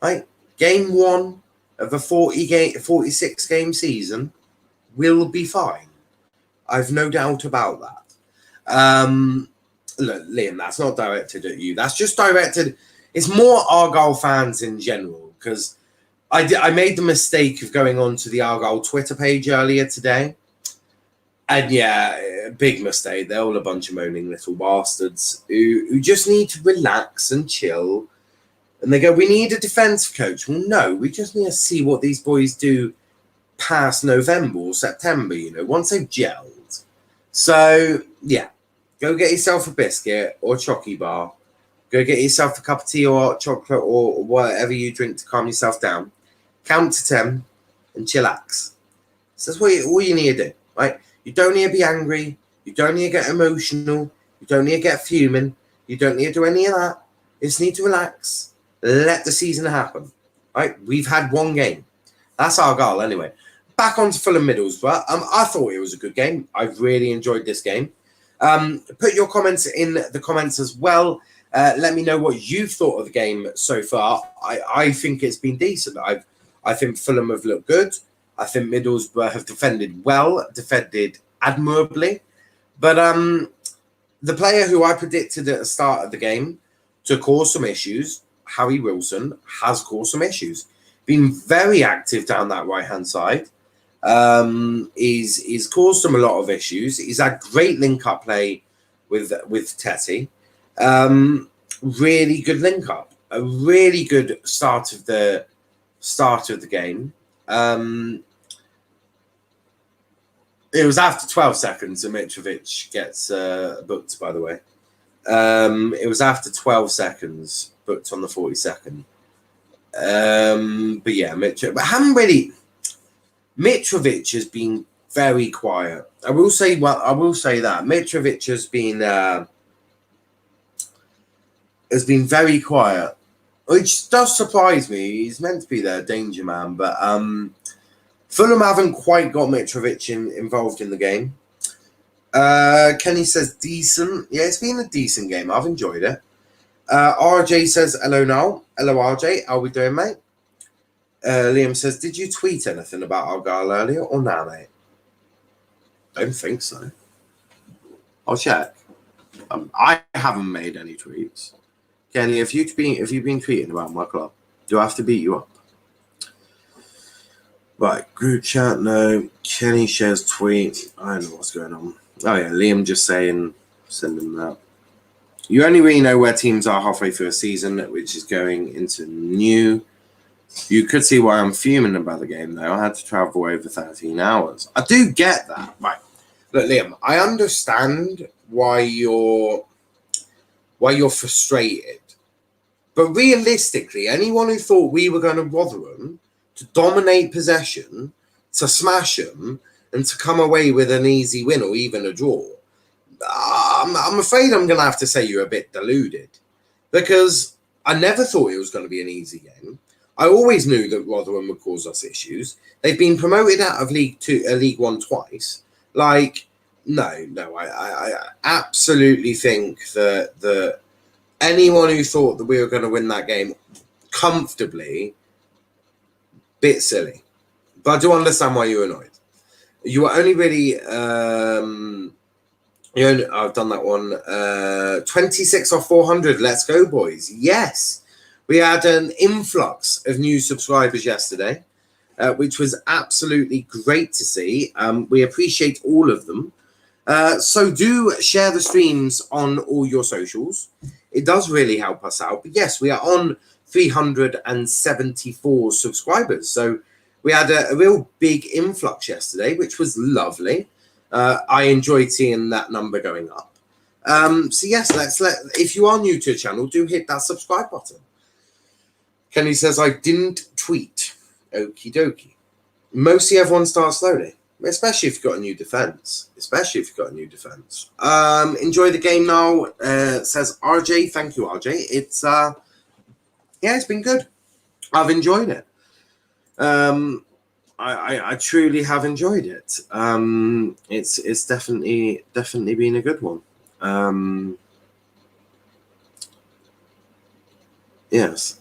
Right? Game 1 of a 46 game season will be fine. I've no doubt about that. Look, Liam, that's not directed at you. That's just directed. It's more Argyle fans in general, because I made the mistake of going on to the Argyle Twitter page earlier today. And yeah, big mistake. They're all a bunch of moaning little bastards who just need to relax and chill. And they go, we need a defensive coach. Well, no, we just need to see what these boys do past November or September, once they've gelled. So, yeah, go get yourself a biscuit or a chocky bar. Go get yourself a cup of tea or hot chocolate or whatever you drink to calm yourself down. Count to 10 and chillax. So that's all you need to do, right? You don't need to be angry. You don't need to get emotional. You don't need to get fuming. You don't need to do any of that. You just need to relax. Let the season happen, right? We've had one game. That's our goal anyway. Back onto Fulham Middlesbrough. I thought it was a good game. I really enjoyed this game. Put your comments in the comments as well. Let me know what you've thought of the game so far. I think it's been decent. I think Fulham have looked good. I think Middlesbrough have defended well, defended admirably. But the player who I predicted at the start of the game to cause some issues, Harry Wilson, has caused some issues. Been very active down that right-hand side. He's caused them a lot of issues. He's had great link-up play with Tetty. Really good link-up. A really good start of the game. It was after 12 seconds that Mitrovic gets booked, by the way. It was after 12 seconds, booked on the 42nd. But yeah, Mitrovic has been very quiet. I will say that Mitrovic has been very quiet, which does surprise me. He's meant to be their danger man, but Fulham haven't quite got Mitrovic involved in the game. Kenny says decent. Yeah, it's been a decent game. I've enjoyed it. RJ says hello now. Hello RJ. How we doing, mate? Liam says, did you tweet anything about Argyle earlier or now, mate? Don't think so. I'll check. I haven't made any tweets. Kenny, if you've been tweeting about my club, do I have to beat you up? Right, group chat, no. Kenny shares tweet. I don't know what's going on. Oh yeah, Liam just send him that. You only really know where teams are halfway through a season, which is going into new. You could see why I'm fuming about the game, though. I had to travel over 13 hours. I do get that. Right. Look, Liam, I understand why you're frustrated. But realistically, anyone who thought we were going to Rotherham to dominate possession, to smash them, and to come away with an easy win or even a draw, I'm afraid I'm going to have to say you're a bit deluded. Because I never thought it was going to be an easy game. I always knew that Rotherham would cause us issues. They've been promoted out of League One twice. Like, no, I absolutely think that anyone who thought that we were going to win that game comfortably, bit silly. But I do understand why you're annoyed. You were only really, I've done that one. 26 off 400. Let's go, boys. Yes. We had an influx of new subscribers yesterday, which was absolutely great to see. We appreciate all of them. So do share the streams on all your socials. It does really help us out. But yes, we are on 374 subscribers. So we had a real big influx yesterday, which was lovely. I enjoyed seeing that number going up. So yes, if you are new to the channel, do hit that subscribe button. Kenny says, I didn't tweet. Okie dokie. Mostly everyone starts slowly, especially if you've got a new defense. Enjoy the game now, says RJ. Thank you, RJ. It's been good. I've enjoyed it. I truly have enjoyed it. It's definitely been a good one. Yes.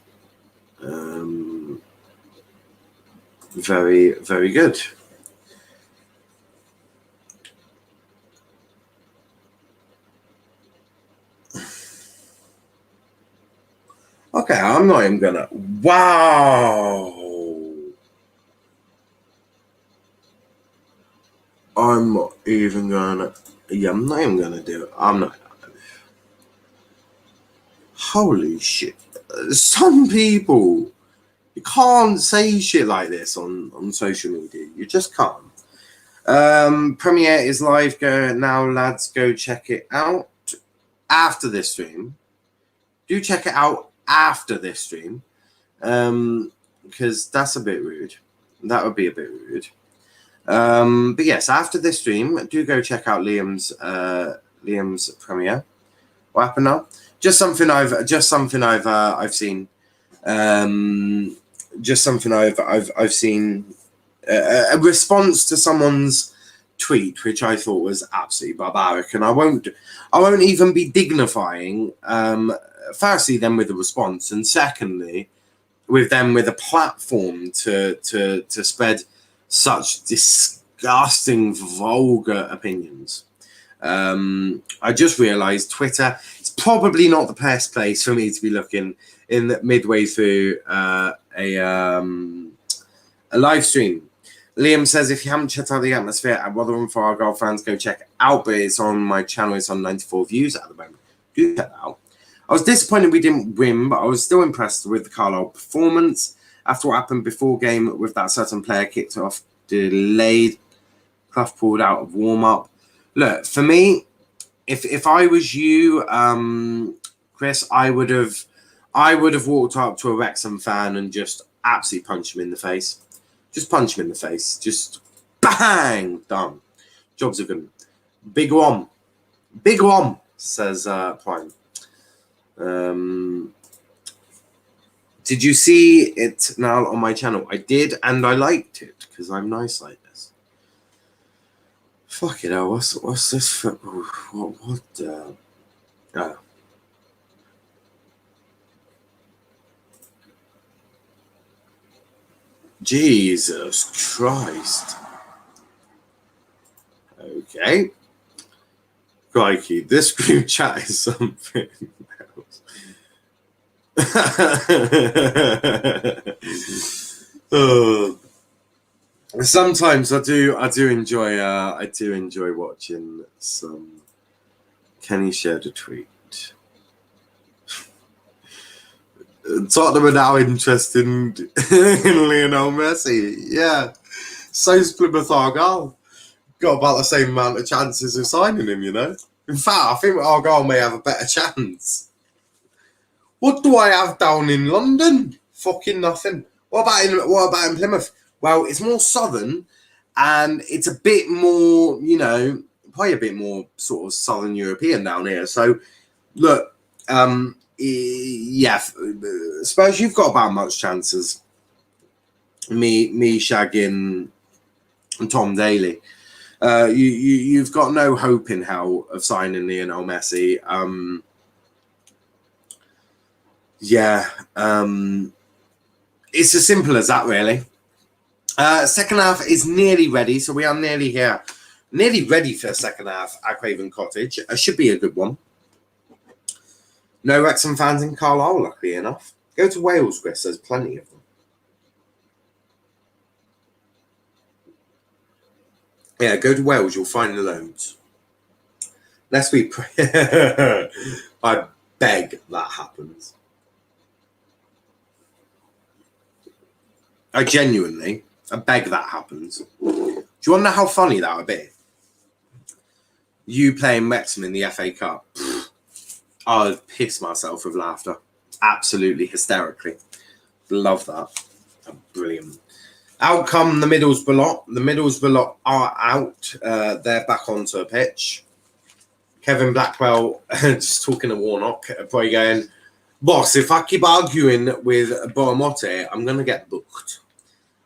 Very, very good. Okay, I'm not even gonna. Wow. I'm not even gonna. Yeah, I'm not even gonna do it. I'm not. Holy shit. Some people, you can't say shit like this on social media. You just can't. Premiere is live. Go now, lads. Go check it out after this stream. Do check it out after this stream, because that's a bit rude. That would be a bit rude. But yes, after this stream, do go check out Liam's premiere. What happened now? Just something I've seen. Just something I've seen. A response to someone's tweet, which I thought was absolutely barbaric, and I won't even be dignifying. Firstly, them with a response, and secondly, with them with a platform to spread such disgusting, vulgar opinions. I just realised Twitter is probably not the best place for me to be looking in midway through a live stream. Liam says, if you haven't checked out the atmosphere at Rotherham for Argyle fans, go check it out. But it's on my channel. It's on 94 views at the moment. Do check that out. I was disappointed we didn't win, but I was still impressed with the Carlisle performance. After what happened before game with that certain player kicked off, delayed Clough pulled out of warm-up. Look, for me, if I was you, Chris, I would have walked up to a Wrexham fan and just absolutely punched him in the face. Just punch him in the face. Just bang! Done. Jobs are good. Big one. Big one, says Prime. Did you see it now on my channel? I did, and I liked it because I'm nice like this. Fuck it, what's this for? What? Jesus Christ. Okay. Crikey, this group chat is something else. Sometimes I do enjoy watching some. Kenny shared a tweet. Tottenham are now interested in Lionel Messi. Yeah. So's Plymouth Argyle. Got about the same amount of chances of signing him, you know. In fact, I think Argyle may have a better chance. What do I have down in London? Fucking nothing. What about in Plymouth? Well, it's more southern, and it's a bit more, you know, probably a bit more sort of Southern European down here. So, look, yeah, suppose you've got about much chances. Me shagging Tom Daly. You've got no hope in hell of signing Lionel Messi. It's as simple as that, really. Second half is nearly ready, so we are nearly here. Nearly ready for the second half at Craven Cottage. It should be a good one. No Wrexham fans in Carlisle, luckily enough. Go to Wales, Chris. There's plenty of them. Yeah, go to Wales. You'll find loads. Lest we pray. I beg that happens. I beg that happens. Do you want to know how funny that would be? You playing Wrexham in the FA Cup. I'd piss myself with laughter. Absolutely hysterically. Love that. Brilliant. Out come the Middlesbrough lot. The Middlesbrough lot are out. They're back onto a pitch. Kevin Blackwell just talking to Warnock, probably going, boss, if I keep arguing with Boamote, I'm going to get booked.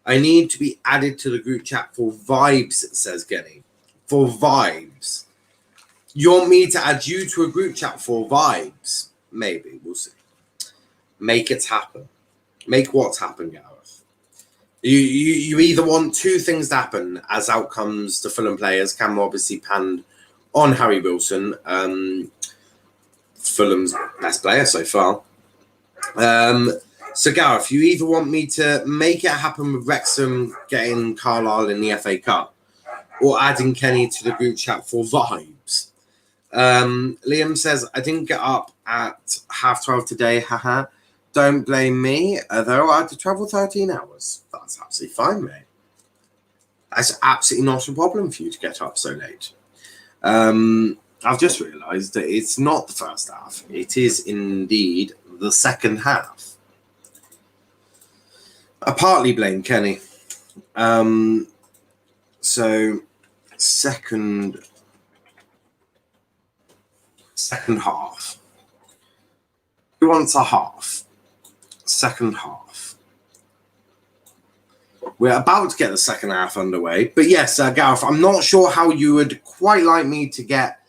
I need to be added to the group chat for vibes, says Genny. For vibes. You want me to add you to a group chat for vibes? Maybe. We'll see. Make it happen. Make what's happen, Gareth. You either want two things to happen as outcomes to Fulham players. Cam obviously panned on Harry Wilson. Fulham's best player so far. So, Gareth, you either want me to make it happen with Wrexham getting Carlisle in the FA Cup or adding Kenny to the group chat for vibes. Liam says, I didn't get up at 12:30 today. Haha. Don't blame me, though I had to travel 13 hours. That's absolutely fine, mate. That's absolutely not a problem for you to get up so late. I've just realised that it's not the first half. It is indeed the second half. I partly blame Kenny. So, second half. Who wants a half? Second half. We're about to get the second half underway. But yes, Gareth, I'm not sure how you would quite like me to get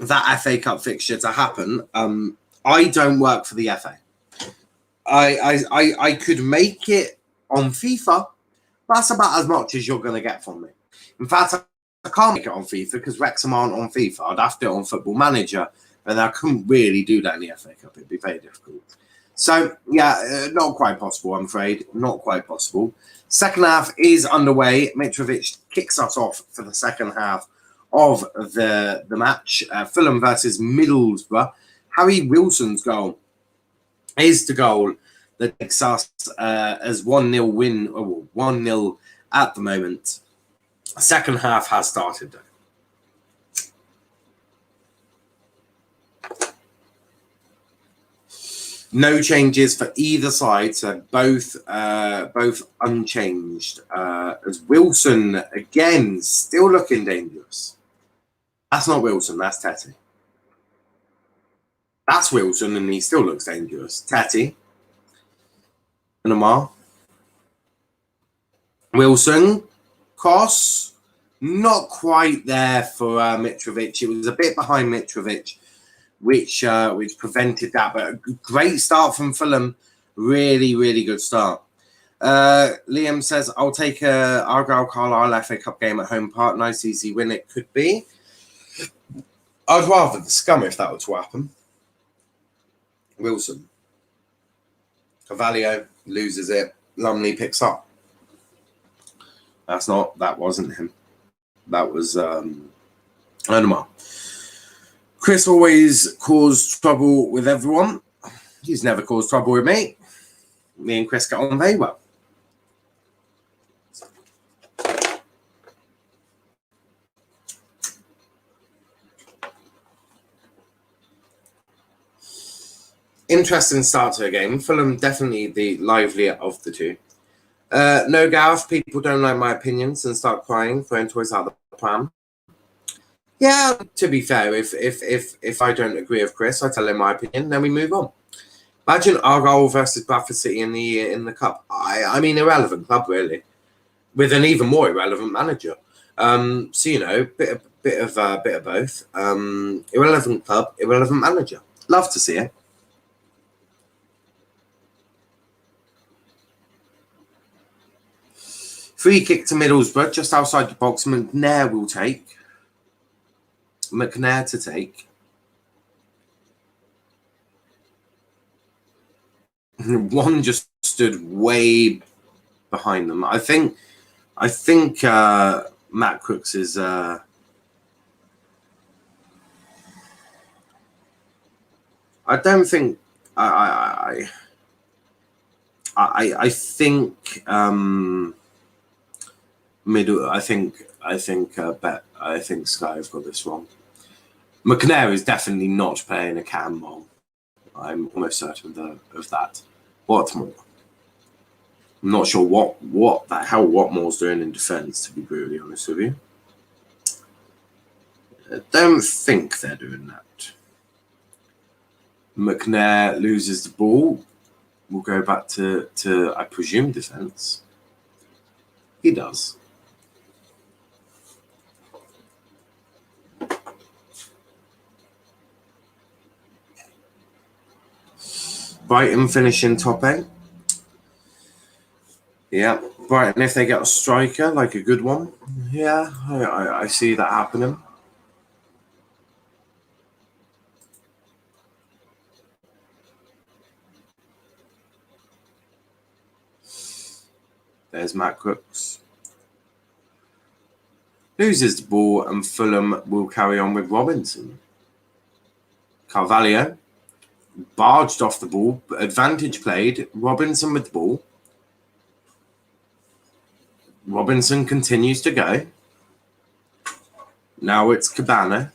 that FA Cup fixture to happen. I don't work for the FA. I could make it on FIFA. That's about as much as you're going to get from me. In fact, I can't make it on FIFA because Wrexham aren't on FIFA. I'd have to do it on Football Manager, and I couldn't really do that in the FA Cup. It'd be very difficult. So, yeah, not quite possible, I'm afraid. Not quite possible. Second half is underway. Mitrovic kicks us off for the second half of the match. Fulham versus Middlesbrough. Harry Wilson's goal is the goal that takes us as 1-0 win, or 1-0 at the moment. Second half has started though. No changes for either side, so both unchanged. As Wilson again still looking dangerous. That's not Wilson, that's Tetty. That's Wilson, and he still looks dangerous. Tetty. Amar. Wilson. Cross. Not quite there for Mitrovic. It was a bit behind Mitrovic, which prevented that. But a great start from Fulham. Really, really good start. Liam says, I'll take a Argyle Carlisle FA Cup game at home park. Nice, easy win it could be. I'd rather the scum if that were to happen. Wilson. Carvalho loses it. Lumley picks up. That wasn't him. That was Omar. Chris always caused trouble with everyone. He's never caused trouble with me. Me and Chris get on very well. Interesting start to a game. Fulham definitely the livelier of the two. No, Gareth, people don't like my opinions and start crying, throwing toys out of the pram. Yeah, to be fair, if I don't agree with Chris, I tell him my opinion, then we move on. Imagine Argyle versus Bradford City in the cup. I mean, irrelevant club really, with an even more irrelevant manager. So you know, bit of both. Irrelevant club, irrelevant manager. Love to see it. Free kick to Middlesbrough, just outside the box. McNair will take. McNair to take. One just stood way behind them. I think Matt Crooks is I don't think I think middle. I think Sky have got this wrong. McNair is definitely not playing a cam role. I'm almost certain of that. Watmore. I'm not sure what the hell Watmore's doing in defence, to be brutally honest with you. I don't think they're doing that. McNair loses the ball. We'll go back to I presume defence. He does. Brighton finishing top 8. Yeah, Brighton, if they get a striker, like a good one, yeah, I see that happening. There's Matt Crooks. Loses the ball, and Fulham will carry on with Robinson. Carvalho. Barged off the ball, advantage played. Robinson with the ball. Robinson continues to go. Now it's Cabano.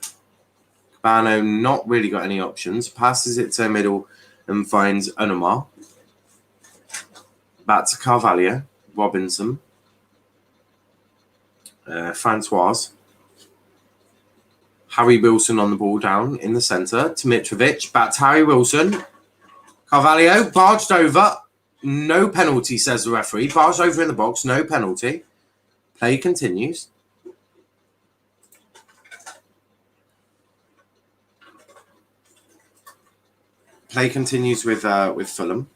Cabano not really got any options. Passes it to the middle and finds Onumar. Back to Carvalho. Robinson. Francois. Harry Wilson on the ball down in the centre to Mitrovic. Back to Harry Wilson. Carvalho barged over. No penalty, says the referee. Barged over in the box. No penalty. Play continues. Play continues with Fulham.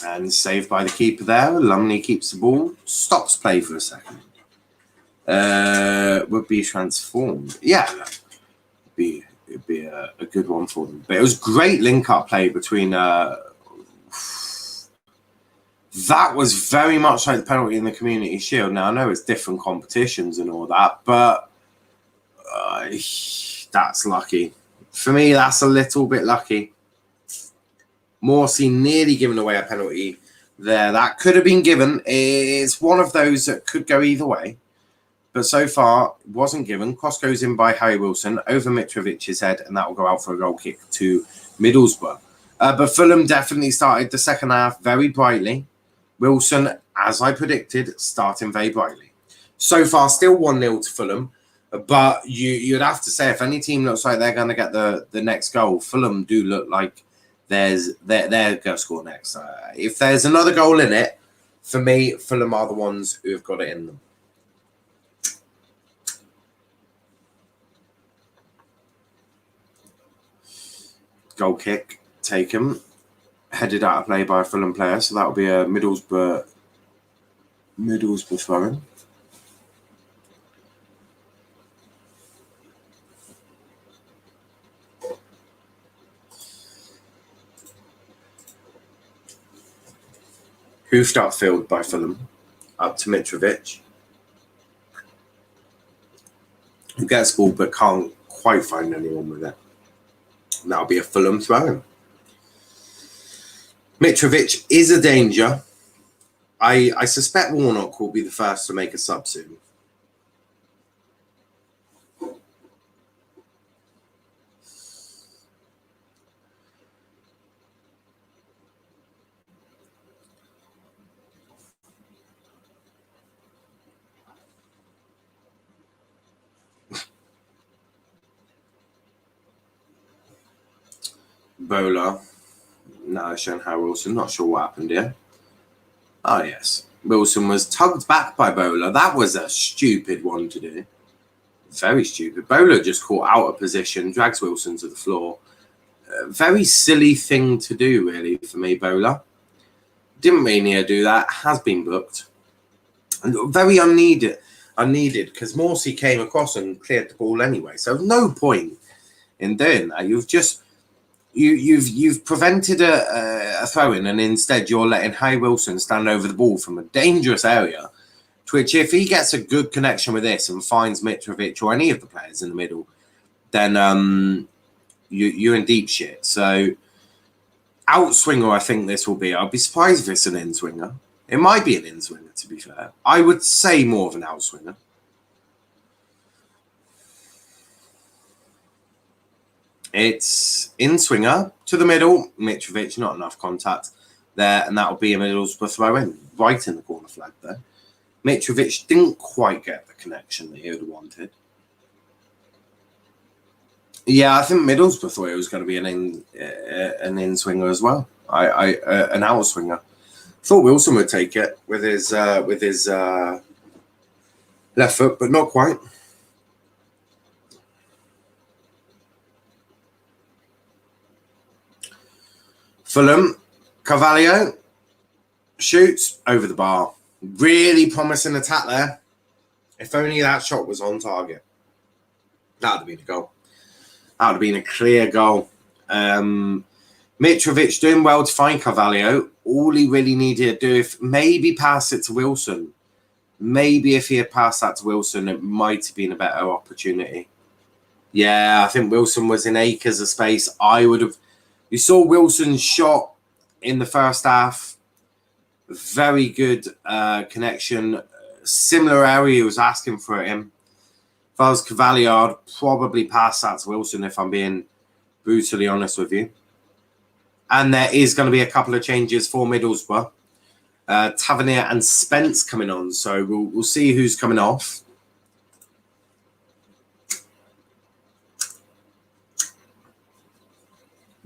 And saved by the keeper there. Lumley keeps the ball. Stops play for a second. Would be transformed. Yeah. It'd be a good one for them. But it was great link-up play between... that was very much like the penalty in the Community Shield. Now, I know it's different competitions and all that, but that's lucky. For me, that's a little bit lucky. Morsey nearly giving away a penalty there. That could have been given. It's one of those that could go either way. But so far, it wasn't given. Cross goes in by Harry Wilson over Mitrovic's head, and that will go out for a goal kick to Middlesbrough. But Fulham definitely started the second half very brightly. Wilson, as I predicted, starting very brightly. So far, still 1-0 to Fulham. But you'd have to say, if any team looks like they're going to get the next goal, Fulham do look like they're going to score next. If there's another goal in it, for me, Fulham are the ones who have got it in them. Goal kick taken, headed out of play by a Fulham player, so that will be a Middlesbrough throw-in. Hoofed upfield by Fulham, up to Mitrovic, who gets ball but can't quite find anyone with it. And that'll be a Fulham throw. Mitrovic is a danger. I suspect Warnock will be the first to make a sub soon. Bowler. Now showing Harry Wilson. Not sure what happened here. Oh, yes. Wilson was tugged back by Bowler. That was a stupid one to do. Very stupid. Bowler just caught out of position, drags Wilson to the floor. Very silly thing to do, really, for me, Bowler. Didn't mean to do that. Has been booked. And very unneeded, because Morsey came across and cleared the ball anyway. So no point in doing that. You've prevented a throw-in, and instead you're letting Harry Wilson stand over the ball from a dangerous area, to which if he gets a good connection with this and finds Mitrovic or any of the players in the middle, then you're in deep shit. So outswinger, I think this will be. I'll be surprised if it's an in-swinger. It might be an in-swinger, to be fair. I would say more of an outswinger. It's in-swinger to the middle. Mitrovic, not enough contact there, and that'll be a Middlesbrough throw-in, right in the corner flag there. Mitrovic didn't quite get the connection that he would have wanted. Yeah, I think Middlesbrough thought it was going to be an in-swinger as well. An out-swinger. Thought Wilson would take it with his left foot, but not quite. Fulham, Carvalho shoots over the bar. Really promising attack there. If only that shot was on target. That would have been a goal. That would have been a clear goal. Mitrovic doing well to find Carvalho. All he really needed to do, if maybe pass it to Wilson. Maybe if he had passed that to Wilson, it might have been a better opportunity. Yeah, I think Wilson was in acres of space. I would have... You saw Wilson's shot in the first half. Very good connection. Similar area he was asking for him. If I was Carvalho, I'd probably pass that to Wilson, if I'm being brutally honest with you. And there is going to be a couple of changes for Middlesbrough. Tavernier and Spence coming on. So we'll see who's coming off.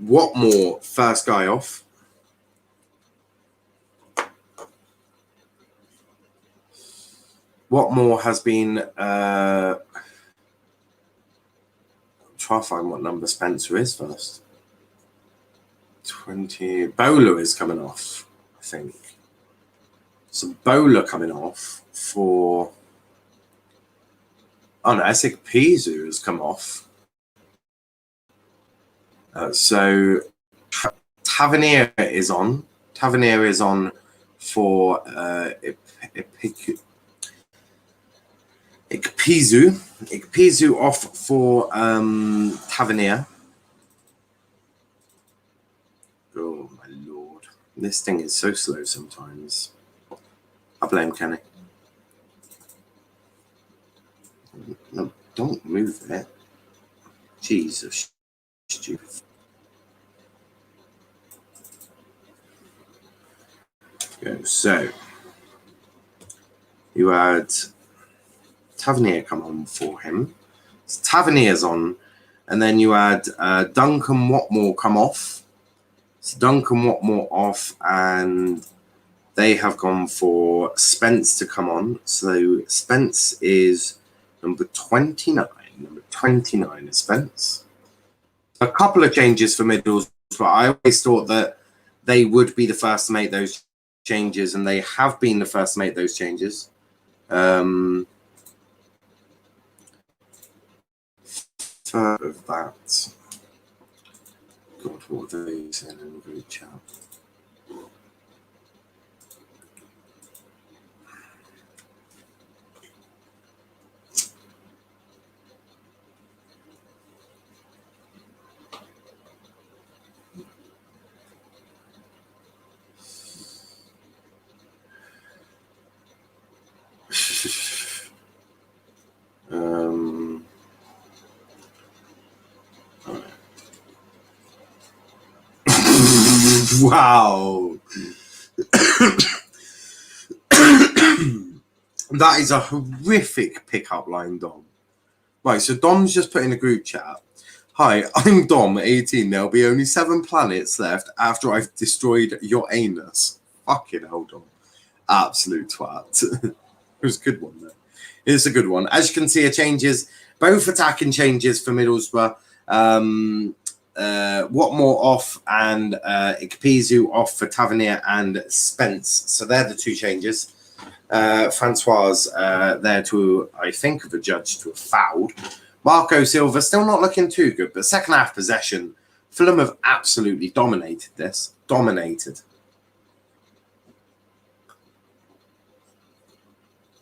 Watmore, first guy off. Watmore has been... try to find what number Spencer is first. 20. Bowler is coming off, I think. So Bowler coming off for... Oh no, Essex Pizu has come off. So Tavernier is on. Tavernier is on for Ikpeazu. Ikpeazu off for Tavernier. This thing is so slow sometimes. I blame Kenny. No, don't move it. Jesus. Stupid. Go. So, you had Tavernier come on for him. So Tavernier's on. And then you had Duncan Watmore come off. So Duncan Watmore off, and they have gone for Spence to come on. So Spence is number 29. Number 29 is Spence. A couple of changes for Middlesbrough. I always thought that they would be the first to make those changes, and they have been the first to make those changes. Third of that. God, what are they saying in the group chat? Wow. That is a horrific pickup line, Dom. Right, so Dom's just put in a group chat. Hi, I'm Dom, 18. There'll be only 7 planets left after I've destroyed your anus. Fucking hell, Dom. Absolute twat. It was a good one, though. It's a good one. As you can see, it changes. Both attacking changes for Middlesbrough. Watmore off and Ikpeazu off for Tavernier and Spence. So they're the 2 changes. Francois there to, I think, the judge to have fouled. Marco Silva still not looking too good, but second half possession, Fulham have absolutely dominated this. Dominated.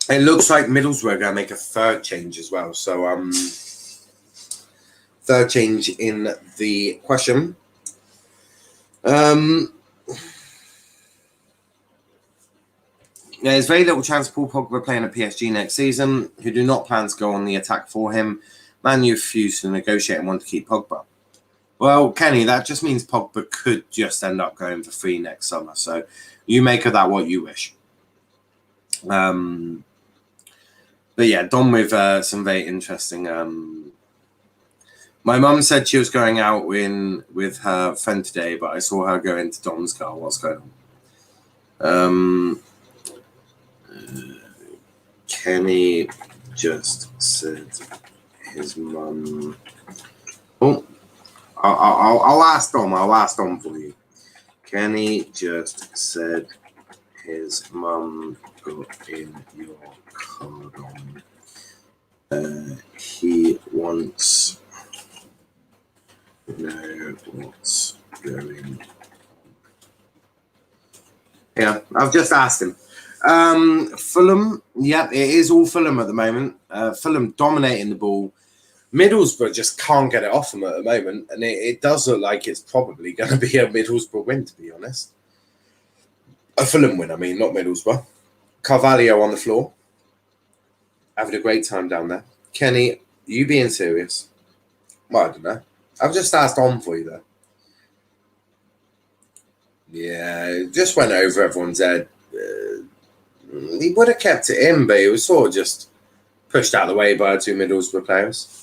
It looks like Middlesbrough are going to make a third change as well. So, third change in the question. There's very little chance of Paul Pogba playing at PSG next season, who do not plan to go on the attack for him. Man U refused to negotiate and want to keep Pogba. Well, Kenny, that just means Pogba could just end up going for free next summer. So you make of that what you wish. But yeah, Dom with some very interesting... My mum said she was going out with her friend today, but I saw her go into Dom's car. What's going on? Kenny just said his mum... Oh, I'll ask Dom. I'll ask Dom for you. Kenny just said his mum got in your car, Dom. He wants to know what's going on. Yeah, I've just asked him. Fulham, yeah, it is all Fulham at the moment. Fulham dominating the ball. Middlesbrough just can't get it off them at the moment, and it does look like it's probably going to be a Middlesbrough win, to be honest. A Fulham win, I mean, not Middlesbrough. Carvalho on the floor. Having a great time down there. Kenny, you being serious? Well, I don't know. I've just asked on for you, though. Yeah, it just went over everyone's head. He would have kept it in, but he was sort of just pushed out of the way by 2 Middlesbrough players.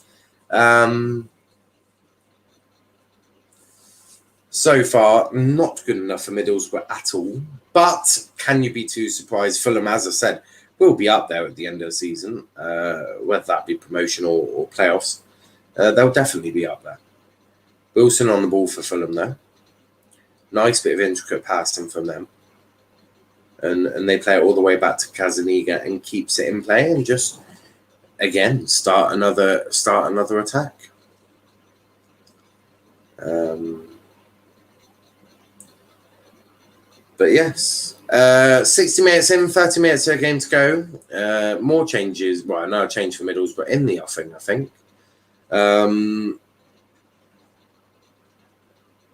So far, not good enough for Middlesbrough at all. But can you be too surprised? Fulham, as I said, will be up there at the end of the season, whether that be promotion or playoffs. They'll definitely be up there. Wilson on the ball for Fulham, though. Nice bit of intricate passing from them. And they play it all the way back to Casaniga and keeps it in play and just, again, start another attack. But yes, 60 minutes in, 30 minutes of a game to go. More changes. Well, another change for Middlesbrough in the offing, I think.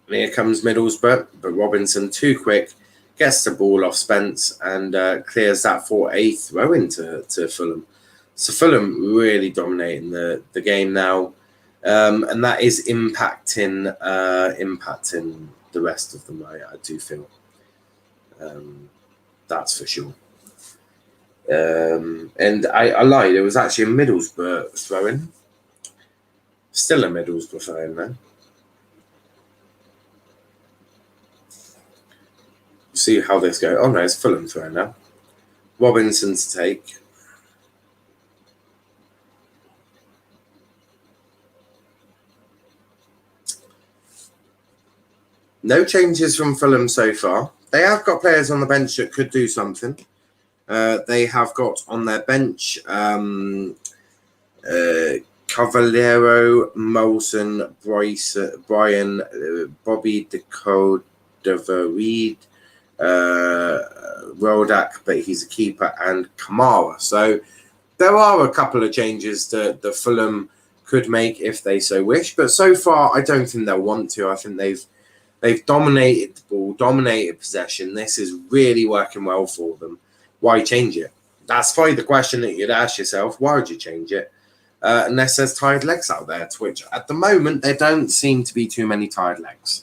Here comes Middlesbrough, but Robinson too quick. gets the ball off Spence and clears that for a throw into Fulham. So Fulham really dominating the game now, and that is impacting the rest of them. I do feel, that's for sure. And I lied. It was actually a Middlesbrough throw-in. Still a Middlesbrough throw-in though. See how this goes. Oh no, it's Fulham throw now. Robinson to take. No changes from Fulham so far. They have got players on the bench that could do something. They have got on their bench Cavallero, Molson, Brian, Bobby Decodevereed, Rodak, but he's a keeper, and Kamara. So there are a couple of changes that Fulham could make if they so wish. But so far, I don't think they'll want to. I think they've dominated the ball, dominated possession. This is really working well for them. Why change it? That's probably the question that you'd ask yourself. Why would you change it? Unless there's tired legs out there, to which at the moment there don't seem to be too many tired legs.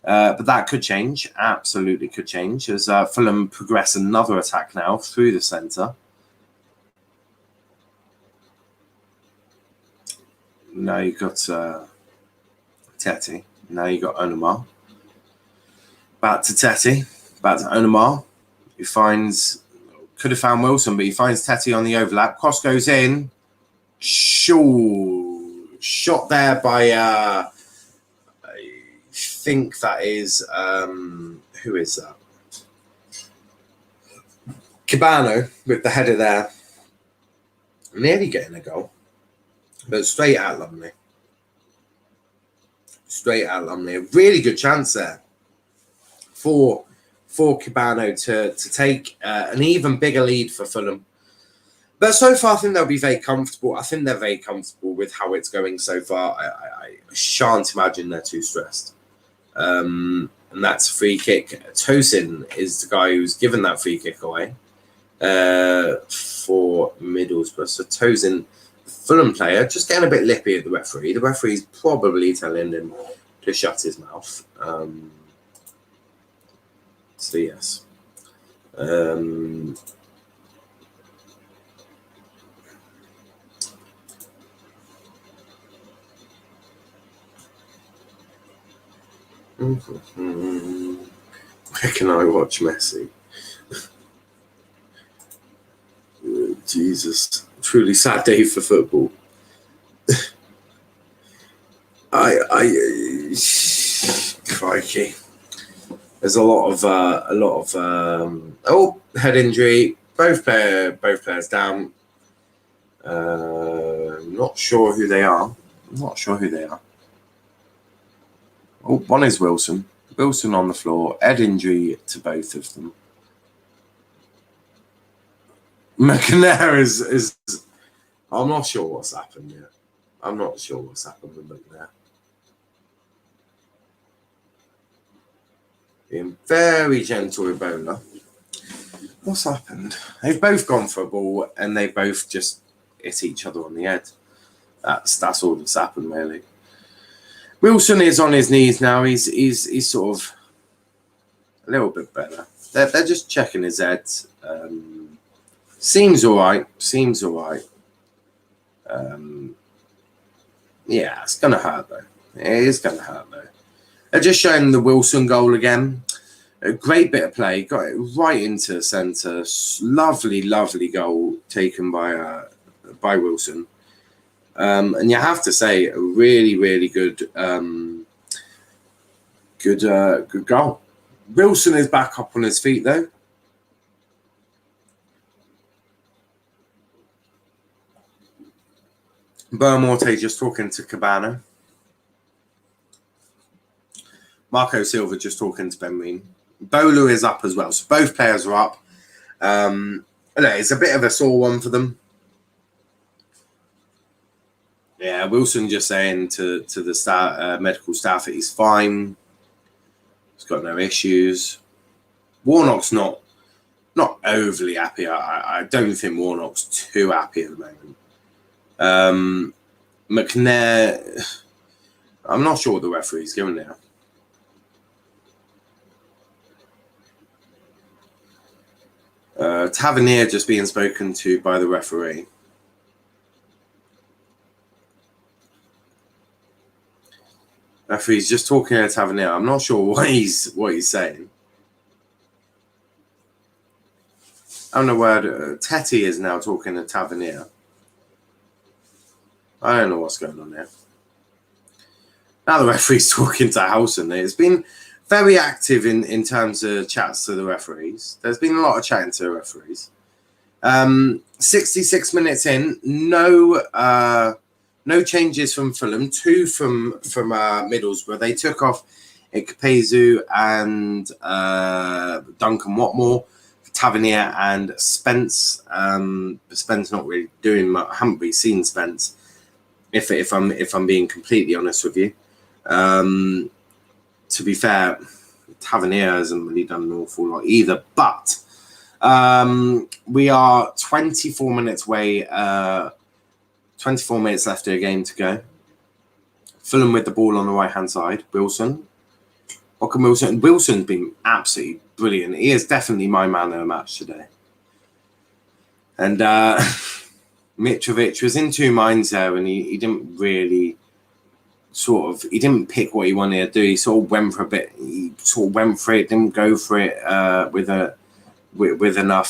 But that could change. Absolutely could change as Fulham progress another attack now through the centre. Now you've got Teti. Now you've got Onumar. Back to Teti. Back to Onumar. He could have found Wilson, but he finds Teti on the overlap. Cross goes in. Shot there by, I think that is, who is that? Cabano with the header there. Nearly getting a goal, but straight out Lumley. Straight out Lumley. A really good chance there for Cabano to take an even bigger lead for Fulham. But so far, I think they'll be very comfortable. I think they're very comfortable with how it's going so far. I shan't imagine they're too stressed. And that's a free kick. Tosin is the guy who's given that free kick away for Middlesbrough. So Tosin, the Fulham player, just getting a bit lippy at the referee. The referee's probably telling him to shut his mouth. So yes. Where can I watch Messi? Jesus, truly sad day for football. Crikey. There's a lot of head injury. Both players down. Not sure who they are. Oh, one is Wilson. Wilson on the floor. Head injury to both of them. McNair is. I'm not sure what's happened yet. I'm not sure what's happened with McNair. Being very gentle with Bola. What's happened? They've both gone for a ball and they both just hit each other on the head. That's all that's happened really. Wilson is on his knees now. He's sort of a little bit better. They're just checking his head. Seems all right. Yeah, it's gonna hurt though. It is gonna hurt though. They're just showing the Wilson goal again. A great bit of play. Got it right into centre. Lovely goal taken by Wilson. And you have to say, a really good good goal. Wilson is back up on his feet though. Bermorte just talking to Cabano. Marco Silva just talking to Ben Reen. Bolu is up as well. So both players are up. It's a bit of a sore one for them. Yeah, Wilson just saying to the medical staff that he's fine. He's got no issues. Warnock's not overly happy. I don't think Warnock's too happy at the moment. McNair, I'm not sure what the referee's given now. Tavernier just being spoken to by the referee. Referee's just talking to Tavernier. I'm not sure what he's saying. I don't know where Tetty is now talking to Tavernier. I don't know what's going on there. Now the referee's talking to Howson. It's been very active in terms of chats to the referees. There's been a lot of chatting to the referees. 66 minutes in, no changes from Fulham. 2 from Middlesbrough. They took off Ikpeazu and Duncan Watmore, Tavernier and Spence. Spence not really doing much. I haven't really seen Spence. If I'm being completely honest with you. To be fair, Tavernier hasn't really done an awful lot either. But we are 24 minutes away. 24 minutes left of the game to go. Fulham with the ball on the right-hand side. Wilson. Ockham Wilson. Wilson's been absolutely brilliant. He is definitely my man of the match today. And Mitrovic was in two minds there, and he didn't really he didn't pick what he wanted to do. He sort of went for a bit. He sort of went for it, didn't go for it with enough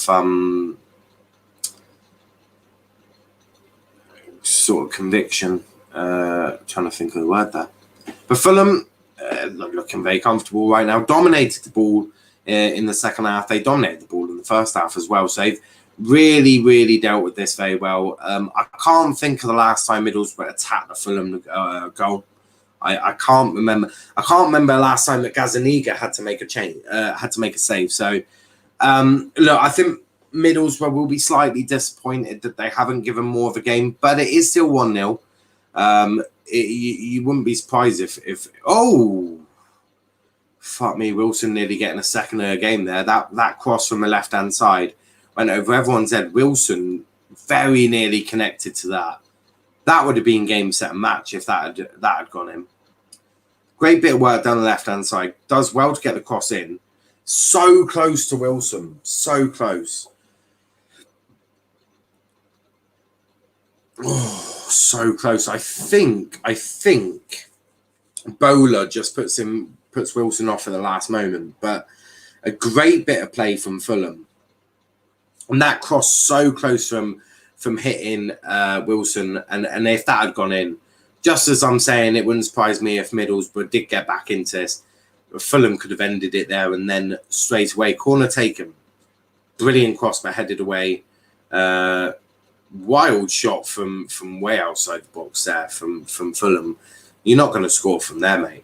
sort of conviction. Trying to think of the word there. But Fulham looking very comfortable right now. Dominated the ball in the second half. They dominated the ball in the first half as well. So they've really dealt with this very well. I can't think of the last time Middlesbrough attacked the Fulham goal. I can't remember. I can't remember the last time that Gazaniga had to make a save. So look, I think Middlesbrough will be slightly disappointed that they haven't given more of a game, but it is still 1-0. You wouldn't be surprised if fuck me, Wilson nearly getting a second of a game there. That cross from the left hand side went over everyone's head. Wilson very nearly connected to that. That would have been game, set, and match if that had gone in. Great bit of work down the left hand side. Does well to get the cross in. So close to Wilson. So close. Oh, so close. I think Bowler just puts Wilson off at the last moment. But a great bit of play from Fulham. And that cross so close from hitting Wilson. And if that had gone in, just as I'm saying, it wouldn't surprise me if Middlesbrough did get back into this. Fulham could have ended it there and then straight away. Corner taken. Brilliant cross, but headed away. Wild shot from way outside the box there from Fulham. You're not going to score from there, mate.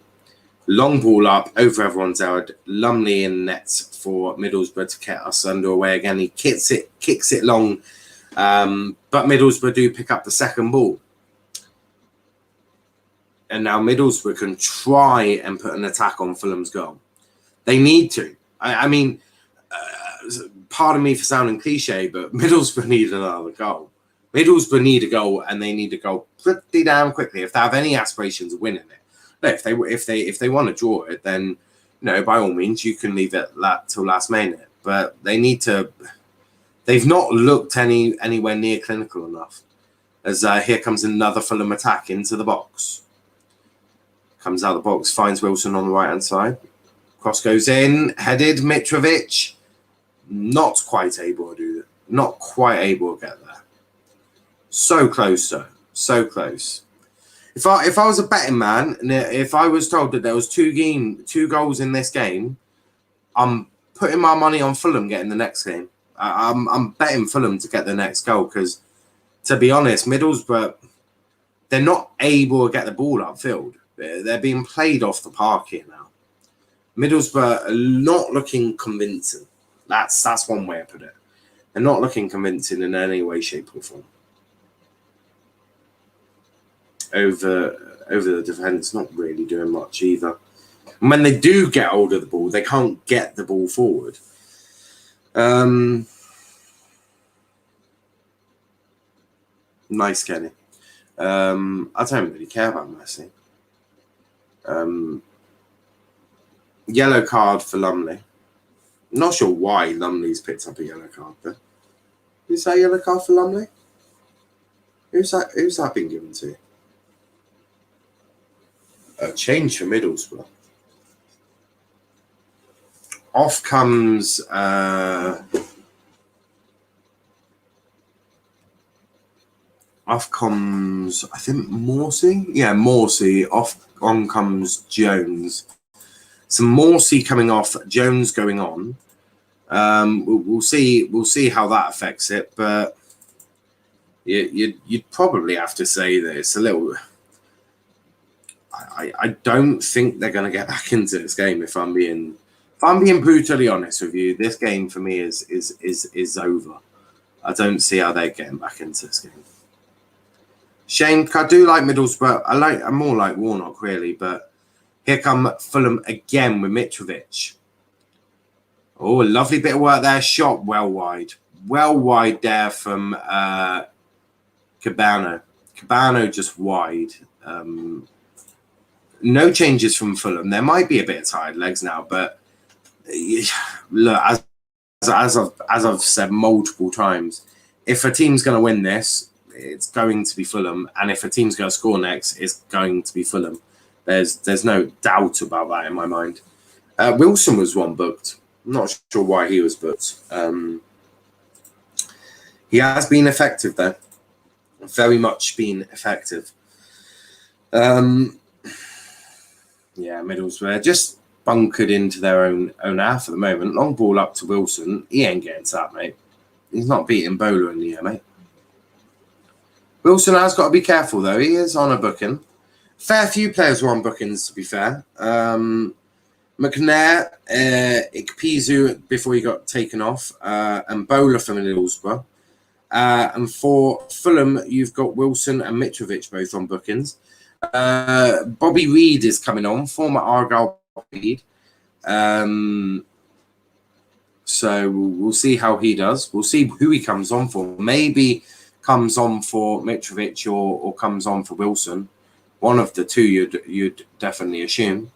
Long ball up over everyone's head. Lumley in net for Middlesbrough to get us underway again. He kicks it long. But Middlesbrough do pick up the second ball. And now Middlesbrough can try and put an attack on Fulham's goal. They need to. I mean, pardon me for sounding cliche, but Middlesbrough need another goal. Middlesbrough need a goal, and they need a goal pretty damn quickly if they have any aspirations of winning it. But if they want to draw it, then by all means you can leave it till last minute. But they need to. They've not looked anywhere near clinical enough. As here comes another Fulham attack into the box. Comes out of the box, finds Wilson on the right-hand side. Cross goes in, headed, Mitrovic. Not quite able to do that. Not quite able to get there. So close, though. So close. If I was a betting man, and if I was told that there was two goals in this game, I'm putting my money on Fulham getting the next game. I'm betting Fulham to get the next goal because, to be honest, Middlesbrough, they're not able to get the ball upfield. They're being played off the park here now. Middlesbrough are not looking convincing. That's one way to put it. They're not looking convincing in any way, shape, or form. Over the defence, not really doing much either. And when they do get hold of the ball, they can't get the ball forward. Nice, Kenny. I don't really care about Messi. Yellow card for Lumley. Not sure why Lumley's picked up a yellow card, but who's that yellow card for Lumley? Who's that been given to? A change for Middlesbrough. Off comes I think Morsey. Yeah, Morsey. On comes Jones. So Morsey coming off, Jones going on. We'll see how that affects it, but you'd probably have to say that it's a little. I don't think they're going to get back into this game. If I'm being brutally honest with you, this game for me is over. I don't see how they're getting back into this game. Shame, I do like Middlesbrough. I'm more like Warnock really, but here come Fulham again with Mitrovic. Oh, a lovely bit of work there. Shot well wide there from Cabano. Cabano just wide. No changes from Fulham. There might be a bit of tired legs now, but look, as I've said multiple times, if a team's going to win this, it's going to be Fulham, and if a team's going to score next, it's going to be Fulham. There's no doubt about that in my mind. Wilson was one booked. I'm not sure why he was booked. He has been effective though. Very much been effective. Yeah, Middlesbrough just bunkered into their own half at the moment. Long ball up to Wilson. He ain't getting to that, mate. He's not beating Bowler in the air, mate. Wilson has got to be careful, though. He is on a booking. Fair few players were on bookings, to be fair. McNair, Ikpeazu before he got taken off, and Bowler from Middlesbrough. And for Fulham, you've got Wilson and Mitrovic both on bookings. Bobby Reid is coming on, former Argyle Reid. So we'll see how he does. We'll see who he comes on for. Maybe comes on for Mitrovic or comes on for Wilson. One of the two you'd definitely assume.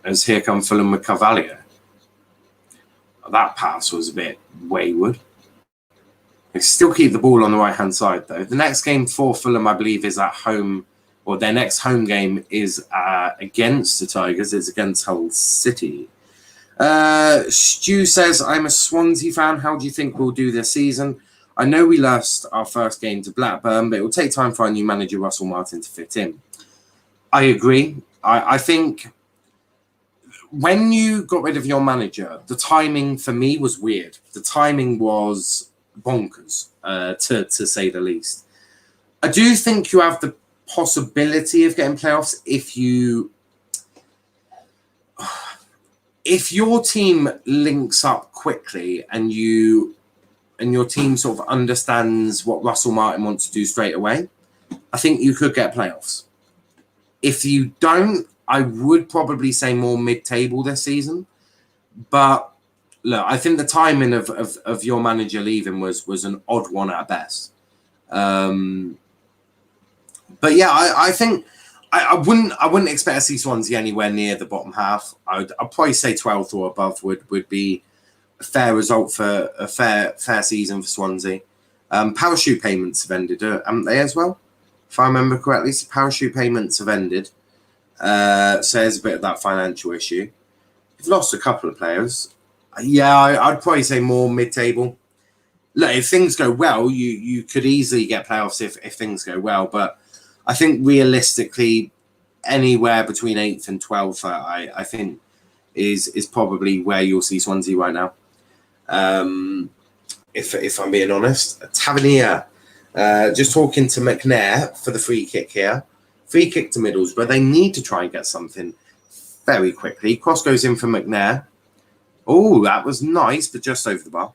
As here come Fulham with Carvalho. That pass was a bit wayward. They still keep the ball on the right-hand side, though. The next game for Fulham, I believe, is at home, or their next home game is against the Tigers. It's against Hull City. Stu says, I'm a Swansea fan. How do you think we'll do this season? I know we lost our first game to Blackburn, but it will take time for our new manager, Russell Martin, to fit in. I agree. I think when you got rid of your manager, the timing for me was weird. The timing was bonkers, to say the least. I do think you have the possibility of getting playoffs if your team links up quickly and your team sort of understands what Russell Martin wants to do straight away. I think you could get playoffs. If you don't, I would probably say more mid-table this season. But look, I think the timing of your manager leaving was an odd one at best. But yeah, I think I wouldn't expect to see Swansea anywhere near the bottom half. I'd probably say 12th or above would be a fair result for a fair season for Swansea. Parachute payments have ended, haven't they, as well? If I remember correctly, so parachute payments have ended. So there's a bit of that financial issue. You've lost a couple of players. Yeah, I'd probably say more mid-table. Look, if things go well, you could easily get playoffs if things go well. But I think realistically, anywhere between 8th and 12th, I think is probably where you'll see Swansea right now. If I'm being honest, Tavernier, just talking to McNair for the free kick here. Free kick to Middlesbrough. They need to try and get something very quickly. Cross goes in for McNair. Oh, that was nice, but just over the bar.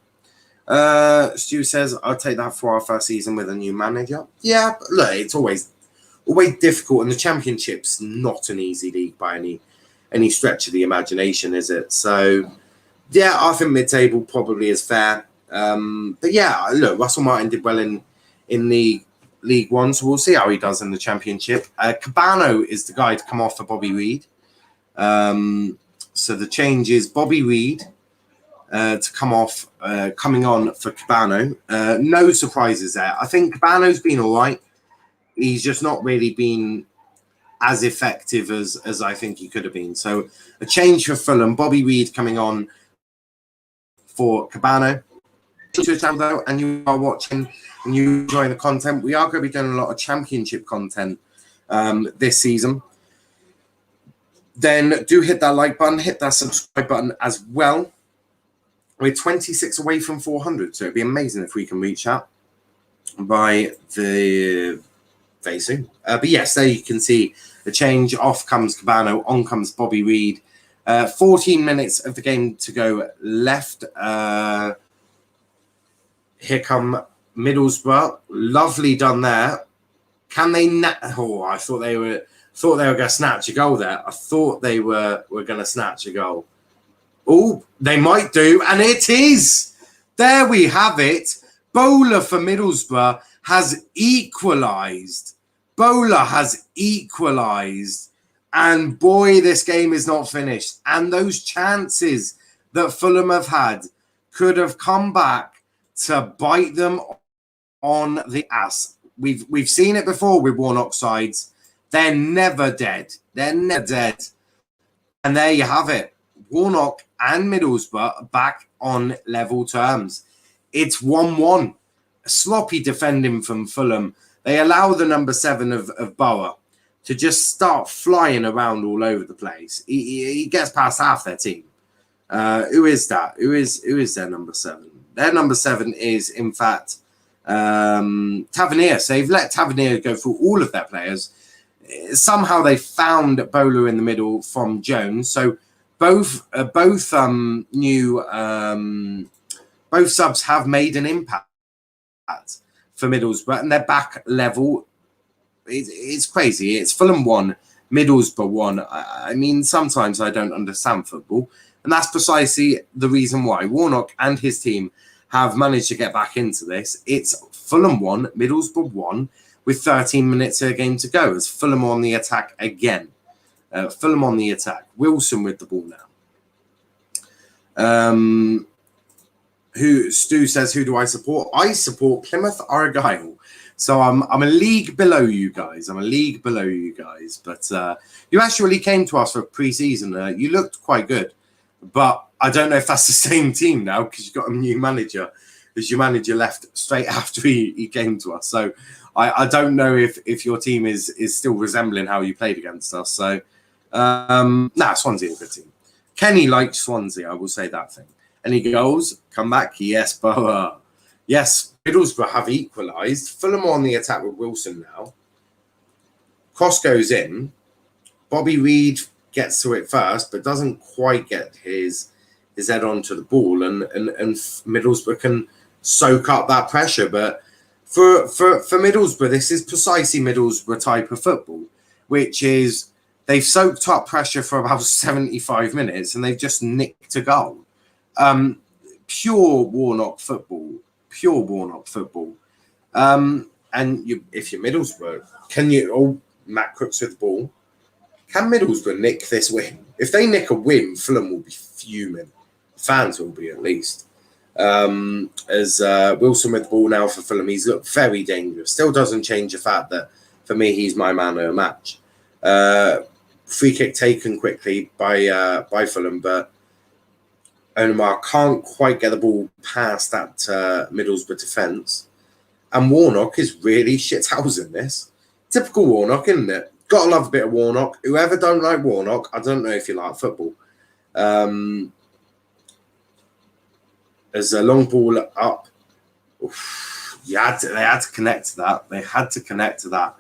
Stu says, I'll take that for our first season with a new manager. Yeah, but look, it's always difficult, and the Championship's not an easy league by any stretch of the imagination, is it? So Yeah, I think mid-table probably is fair. But yeah, look, Russell Martin did well in the League One, so we'll see how he does in the Championship. Cabano is the guy to come off for Bobby Reid. So the change is Bobby Reid to come off, coming on for Cabano. No surprises there. I think Cabano's been all right. He's just not really been as effective as I think he could have been. So a change for Fulham. Bobby Reid coming on for Cabano. To the channel though, and you are watching and you enjoying the content, we are going to be doing a lot of Championship content this season. Then do hit that like button, hit that subscribe button as well. We're 26 away from 400, so it'd be amazing if we can reach that by the very soon. But yes, there you can see the change. Off comes Cabano, on comes Bobby Reid. 14 minutes of the game to go left. Here come Middlesbrough. Lovely done there. Can they? I thought they were going to snatch a goal there. I thought they were going to snatch a goal. Oh, they might do, and it is. There we have it. Bowler for Middlesbrough has equalised. Bowler has equalised. And boy, this game is not finished. And those chances that Fulham have had could have come back to bite them on the ass. We've seen it before with Warnock sides. They're never dead. They're never dead. And there you have it. Warnock and Middlesbrough back on level terms. It's 1-1. Sloppy defending from Fulham. They allow the number 7 of Bauer to just start flying around all over the place. He gets past half their team. Who is that? Who is their number 7? Their number 7 is, in fact, Tavernier. So they've let Tavernier go through all of their players. Somehow they found Bowler in the middle from Jones. So both subs have made an impact for Middlesbrough, and they're back level. It's crazy. It's Fulham 1, Middlesbrough 1. I mean, sometimes I don't understand football, and that's precisely the reason why Warnock and his team have managed to get back into this. It's Fulham 1, Middlesbrough 1, with 13 minutes of a game to go. As Fulham on the attack again. Fulham on the attack. Wilson with the ball now. Stu says, who do I support? I support Plymouth Argyle. So I'm a league below you guys. But you actually came to us for pre-season. You looked quite good. But I don't know if that's the same team now because you've got a new manager. Because your manager left straight after he came to us. So I don't know if your team is still resembling how you played against us. So, Swansea is a good team. Kenny likes Swansea, I will say that thing. Any goals? Come back. Yes, Boa. Yes, Middlesbrough have equalised. Fulham on the attack with Wilson now. Cross goes in. Bobby Reid gets to it first, but doesn't quite get his head onto the ball, and Middlesbrough can soak up that pressure. But for Middlesbrough, this is precisely Middlesbrough type of football, which is they've soaked up pressure for about 75 minutes and they've just nicked a goal. Pure Warnock football. And if you're Middlesbrough, Matt Crooks with the ball. Can Middlesbrough nick this win? If they nick a win, Fulham will be fuming. Fans will be, at least. As Wilson with the ball now for Fulham, he's looked very dangerous. Still doesn't change the fact that, for me, he's my man of the match. Free kick taken quickly by Fulham, but Onumar can't quite get the ball past that Middlesbrough defence. And Warnock is really shithousing this. Typical Warnock, isn't it? Gotta love a bit of Warnock. Whoever don't like Warnock, I don't know if you like football. As a long ball up, they had to connect to that. They had to connect to that.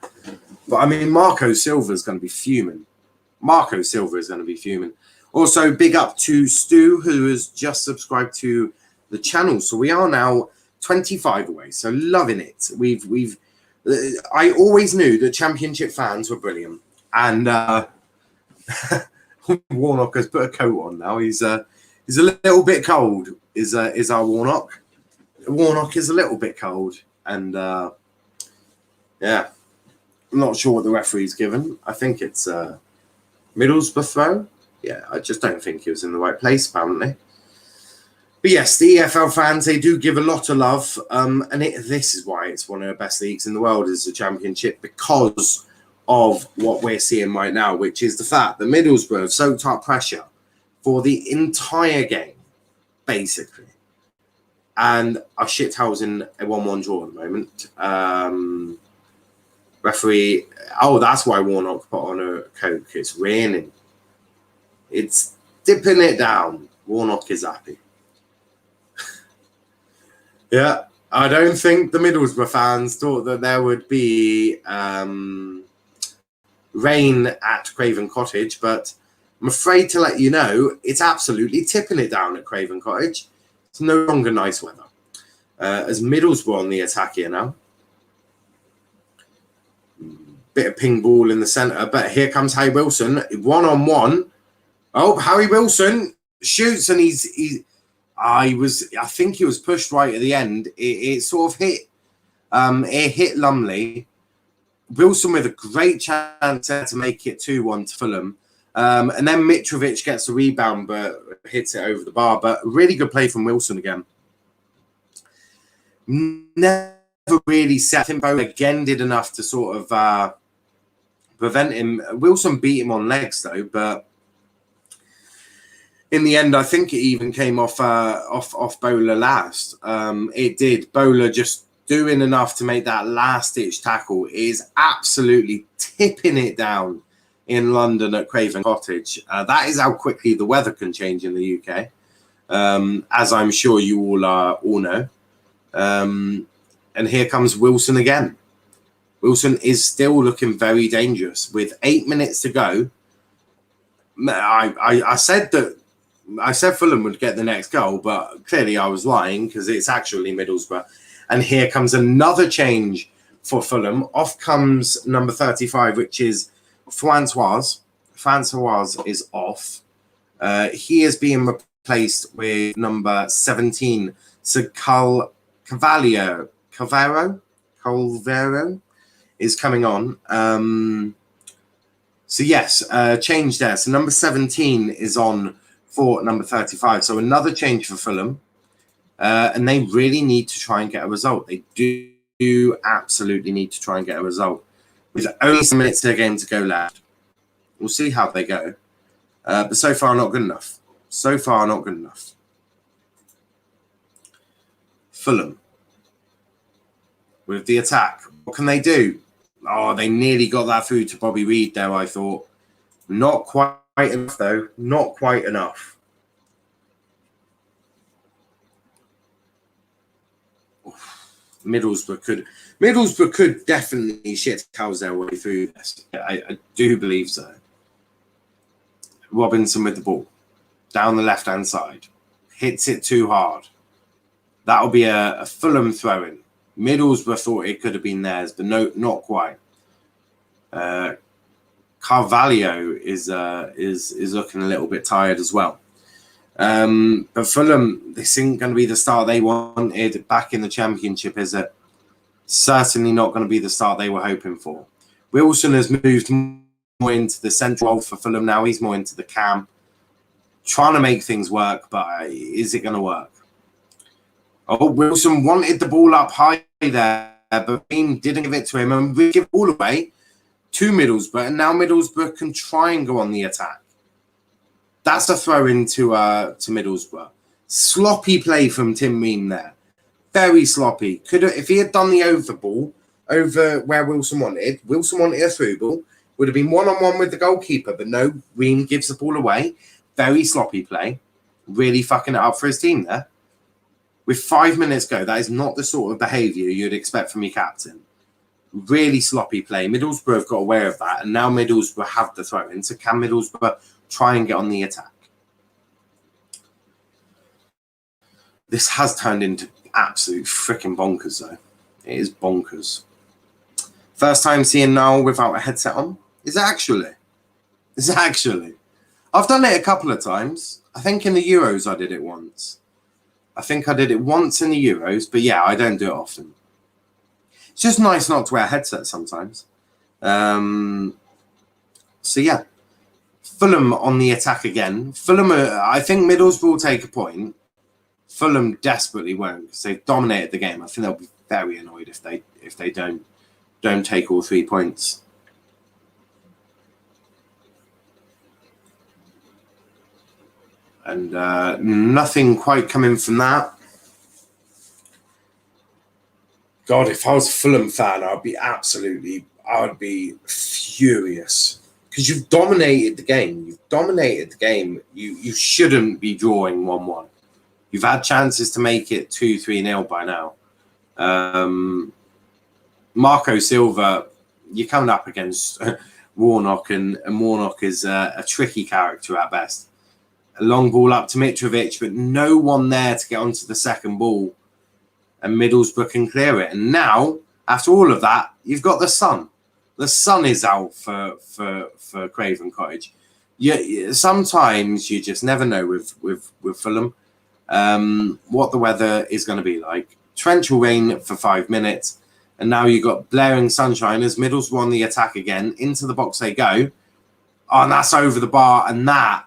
But I mean, Marco Silva is going to be fuming. Also, big up to Stu, who has just subscribed to the channel. So we are now 25 away. So loving it. I always knew that Championship fans were brilliant, and Warnock has put a coat on now. He's He's a little bit cold. Is our Warnock? Warnock is a little bit cold, and yeah, I'm not sure what the referee's given. I think it's Middlesbrough throw. Yeah, I just don't think he was in the right place apparently. But yes, the EFL fans, they do give a lot of love, and this is why it's one of the best leagues in the world, is the Championship, because of what we're seeing right now, which is the fact that Middlesbrough have soaked up pressure for the entire game, basically, and are shithousing a 1-1 draw at the moment. Referee, that's why Warnock put on a Coke. It's raining. It's dipping it down. Warnock is happy. Yeah, I don't think the Middlesbrough fans thought that there would be rain at Craven Cottage, but I'm afraid to let you know it's absolutely tipping it down at Craven Cottage. It's no longer nice weather. As Middlesbrough on the attack here now. Bit of ping ball in the centre, but here comes Harry Wilson, 1-on-1. Oh, Harry Wilson shoots, and I think he was pushed right at the end. It sort of hit. It hit Lumley. Wilson with a great chance to make it 2-1 to Fulham. And then Mitrovic gets the rebound, but hits it over the bar. But really good play from Wilson again. Never really set him. Again, did enough to sort of prevent him. Wilson beat him on legs though, but in the end, I think it even came off Bowler last. It did. Bowler just doing enough to make that last-ditch tackle. Is absolutely tipping it down in London at Craven Cottage. That is how quickly the weather can change in the UK, as I'm sure you all know. And here comes Wilson again. Wilson is still looking very dangerous. With 8 minutes to go, I said Fulham would get the next goal, but clearly I was lying because it's actually Middlesbrough. And here comes another change for Fulham. Off comes number 35, which is Francois. Francois is off. He is being replaced with number 17, so Calvero is coming on. So yes, change there. So number 17 is on for number 35. So another change for Fulham. And they really need to try and get a result. They do absolutely need to try and get a result. With only some minutes of the game to go left. We'll see how they go. But so far, not good enough. So far, not good enough. Fulham. With the attack. What can they do? Oh, they nearly got that through to Bobby Reed there, I thought. Not quite enough, though. Not quite enough. Middlesbrough could definitely shit cows their way through this. I do believe so. Robinson with the ball. Down the left-hand side. Hits it too hard. That'll be a Fulham throw-in. Middlesbrough thought it could have been theirs, but no, not quite. Carvalho is looking a little bit tired as well. But Fulham, this isn't going to be the start they wanted back in the Championship, is it? Certainly not going to be the start they were hoping for. Wilson has moved more into the central role for Fulham now. He's more into the cam. Trying to make things work, but is it going to work? Oh, Wilson wanted the ball up high there, but Bean didn't give it to him. And we give it all away to Middlesbrough. And now Middlesbrough can try and go on the attack. That's a throw into to Middlesbrough. Sloppy play from Tim Ream there. Very sloppy. If he had done the over ball over where Wilson wanted a through ball, would have been one-on-one with the goalkeeper. But no, Ream gives the ball away. Very sloppy play. Really fucking it up for his team there. With 5 minutes go, that is not the sort of behaviour you'd expect from your captain. Really sloppy play. Middlesbrough have got aware of that, and now Middlesbrough have the throw-in. So can Middlesbrough try and get on the attack? This has turned into absolute freaking bonkers, though. It is bonkers. First time seeing Niall without a headset on? Is it actually? I've done it a couple of times. I think in the Euros I did it once. I think I did it once in the Euros, but yeah, I don't do it often. It's just nice not to wear a headset sometimes. So yeah, Fulham on the attack again. Fulham, I think Middlesbrough will take a point. Fulham desperately won't because they've dominated the game. I think they'll be very annoyed if they don't take all 3 points. And nothing quite coming from that. God, if I was a Fulham fan, I would be furious. Because you've dominated the game. You shouldn't be drawing 1-1. You've had chances to make it 2-3-0 by now. Marco Silva, you're coming up against Warnock, and Warnock is a tricky character at best. A long ball up to Mitrovic, but no one there to get onto the second ball. And Middlesbrough can clear it. And now, after all of that, you've got the sun. The sun is out for Craven Cottage. Sometimes you just never know with Fulham what the weather is going to be like. Torrential rain for 5 minutes. And now you've got blaring sunshine as Middlesbrough on the attack again. Into the box they go. Oh, and that's over the bar. And that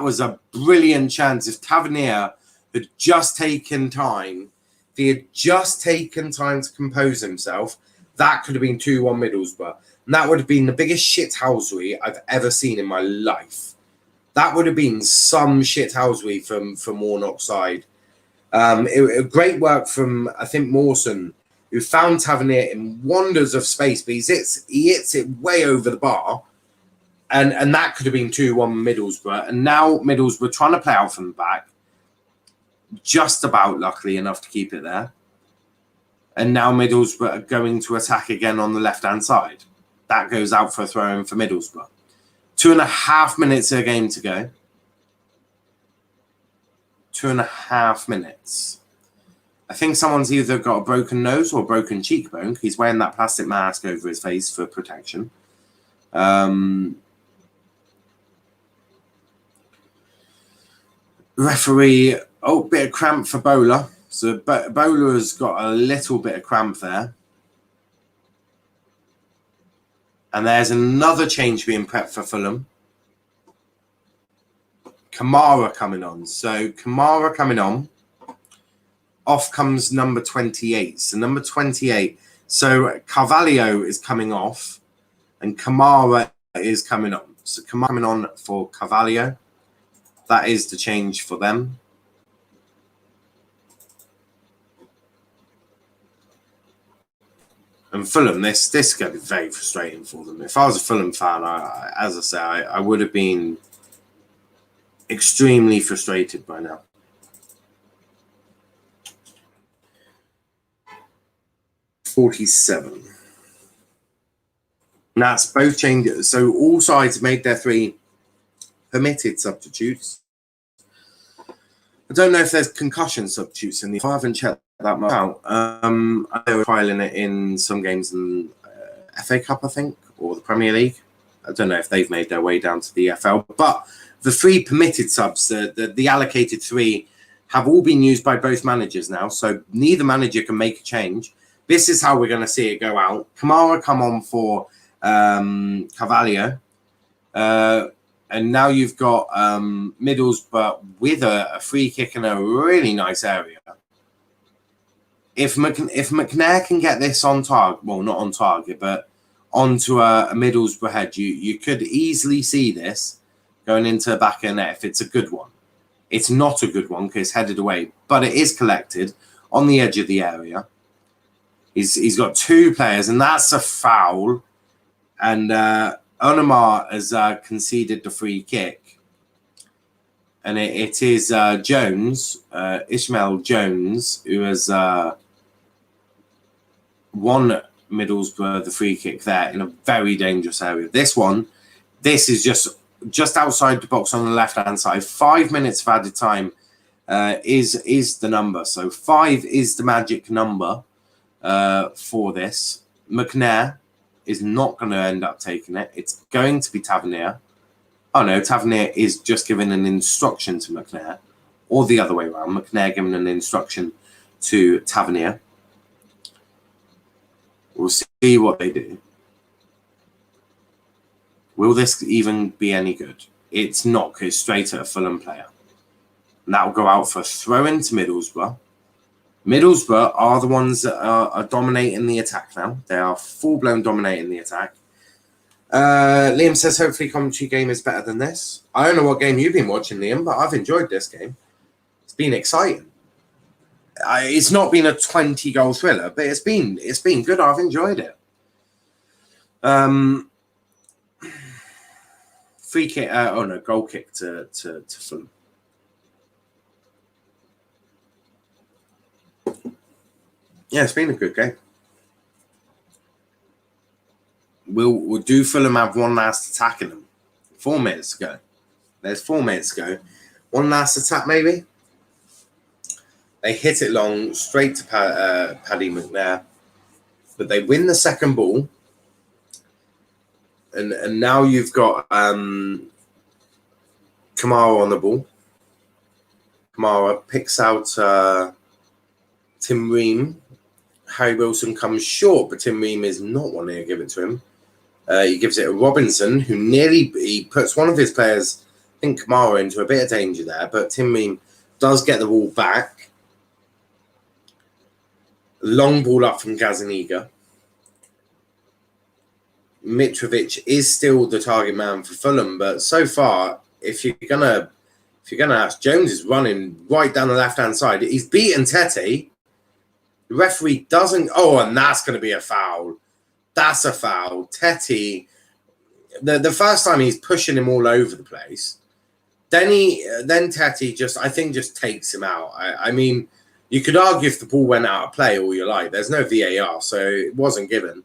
was a brilliant chance. If Tavernier had just taken time, if he had just taken time to compose himself, that could have been 2-1 Middlesbrough. And that would have been the biggest shithousery I've ever seen in my life. That would have been some shithousery from Warnock's side. Great work from, I think, Mawson, who found Tavernier in wonders of space, but he hits it way over the bar. And that could have been 2-1 Middlesbrough. And now Middlesbrough trying to play out from the back. Just about luckily enough to keep it there. And now Middlesbrough are going to attack again on the left-hand side. That goes out for a throw-in for Middlesbrough. 2.5 minutes of a game to go. 2.5 minutes. I think someone's either got a broken nose or a broken cheekbone. He's wearing that plastic mask over his face for protection. Referee, bit of cramp for Bowler. So Bowler's got a little bit of cramp there. And there's another change being prepped for Fulham. Kamara coming on. So Kamara coming on. Off comes number 28. So number 28. So Carvalho is coming off. And Kamara is coming on. So Kamara coming on for Carvalho. That is the change for them. And Fulham, this is going to be very frustrating for them. If I was a Fulham fan, I would have been extremely frustrated by now. .47. That's both changes. So all sides made their 3 permitted substitutes. I don't know if there's concussion substitutes in the. I haven't checked that much out. I know we're trialing it in some games in FA Cup, I think, or the Premier League. I don't know if they've made their way down to the FL, but the 3 permitted subs, the allocated 3, have all been used by both managers now. So neither manager can make a change. This is how we're going to see it go out. Kamara come on for Carvalho. And now you've got Middlesbrough with a free kick in a really nice area. If McNair can get this on target, well, not on target, but onto a Middlesbrough head, you could easily see this going into the back of the net if it's a good one. It's not a good one because it's headed away, but it is collected on the edge of the area. He's got 2 players, and that's a foul. And Onamar has conceded the free kick. And it is Jones, Ishmael Jones, who has won Middlesbrough the free kick there in a very dangerous area. This is just outside the box on the left-hand side. 5 minutes of added time is the number. So 5 is the magic number for this. McNair is not going to end up taking it. It's going to be Tavernier. Oh no, Tavernier is just giving an instruction to McNair, or the other way around. McNair giving an instruction to Tavernier. We'll see what they do. Will this even be any good? It's not, because it's straight at a Fulham player. And that will go out for a throw into Middlesbrough. Middlesbrough are the ones that are dominating the attack now. They are full-blown dominating the attack. Liam says, hopefully commentary game is better than this. I don't know what game you've been watching, Liam, but I've enjoyed this game. It's been exciting. It's not been a 20-goal thriller, but it's been good. I've enjoyed it. Free kick, goal kick to Fulham. Yeah, it's been a good game. We'll do Fulham have one last attack in them? 4 minutes to go. There's 4 minutes to go. One last attack, maybe? They hit it long, straight to Paddy McNair. But they win the second ball. And now you've got Kamara on the ball. Kamara picks out Tim Ream. Harry Wilson comes short, but Tim Ream is not wanting to give it to him. He gives it to Robinson, who he puts one of his players, I think Kamara, into a bit of danger there, but Tim Ream does get the ball back. Long ball up from Gazaniga. Mitrovic is still the target man for Fulham, but so far, if you're gonna ask, Jones is running right down the left-hand side. He's beaten Tete. The referee doesn't. Oh, and that's going to be a foul. That's a foul. Tete, the first time he's pushing him all over the place. Then Tete just takes him out. I mean, you could argue if the ball went out of play all you like. There's no VAR, so it wasn't given.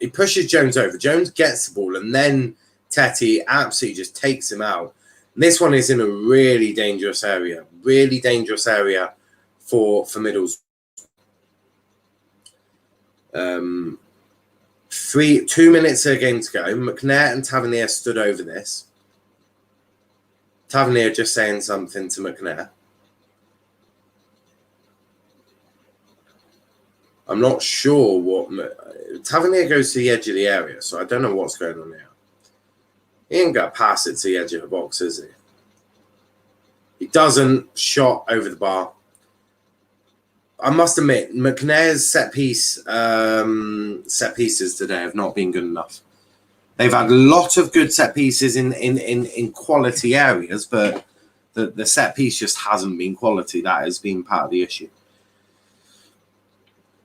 He pushes Jones over. Jones gets the ball, and then Tete absolutely just takes him out. And this one is in a really dangerous area. Really dangerous area for Middlesbrough. 2 minutes of a game to go. McNair and Tavernier stood over this. Tavernier just saying something to McNair. I'm not sure what... Tavernier goes to the edge of the area, so I don't know what's going on here. He ain't got to pass it to the edge of the box, is he? He doesn't. Shot over the bar. I must admit, McNair's set pieces today have not been good enough. They've had a lot of good set pieces in quality areas, but the set piece just hasn't been quality. That has been part of the issue.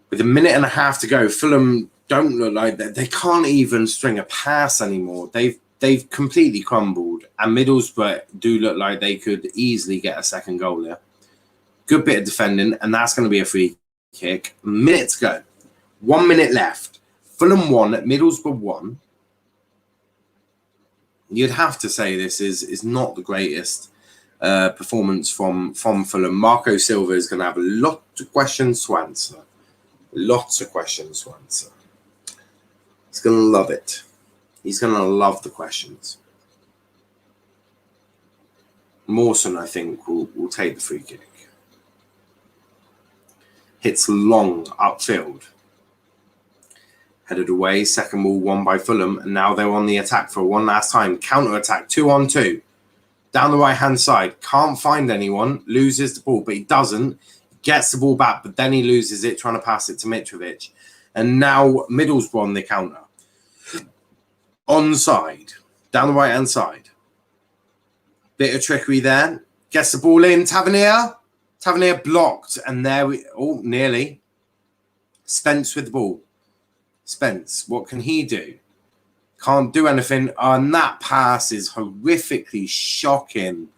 With a minute and a half to go, Fulham don't look like they can't even string a pass anymore. They've completely crumbled, and Middlesbrough do look like they could easily get a second goal there. Good bit of defending, and that's going to be a free kick. A minute to go. 1 minute left. Fulham 1, Middlesbrough 1. You'd have to say this is not the greatest performance from Fulham. Marco Silva is going to have a lot of questions to answer. Lots of questions to answer. He's going to love it. He's going to love the questions. Mawson, I think, will take the free kick. Hits long upfield. Headed away. Second ball won by Fulham. And now they're on the attack for one last time. Counter-attack. 2-on-2. Down the right-hand side. Can't find anyone. Loses the ball, but he doesn't. Gets the ball back, but then he loses it trying to pass it to Mitrovic. And now Middlesbrough on the counter. Onside. Down the right-hand side. Bit of trickery there. Gets the ball in. Tavernier. Tavernier blocked. And there we... Oh, nearly. Spence with the ball. Spence, what can he do? Can't do anything. And that pass is horrifically shocking.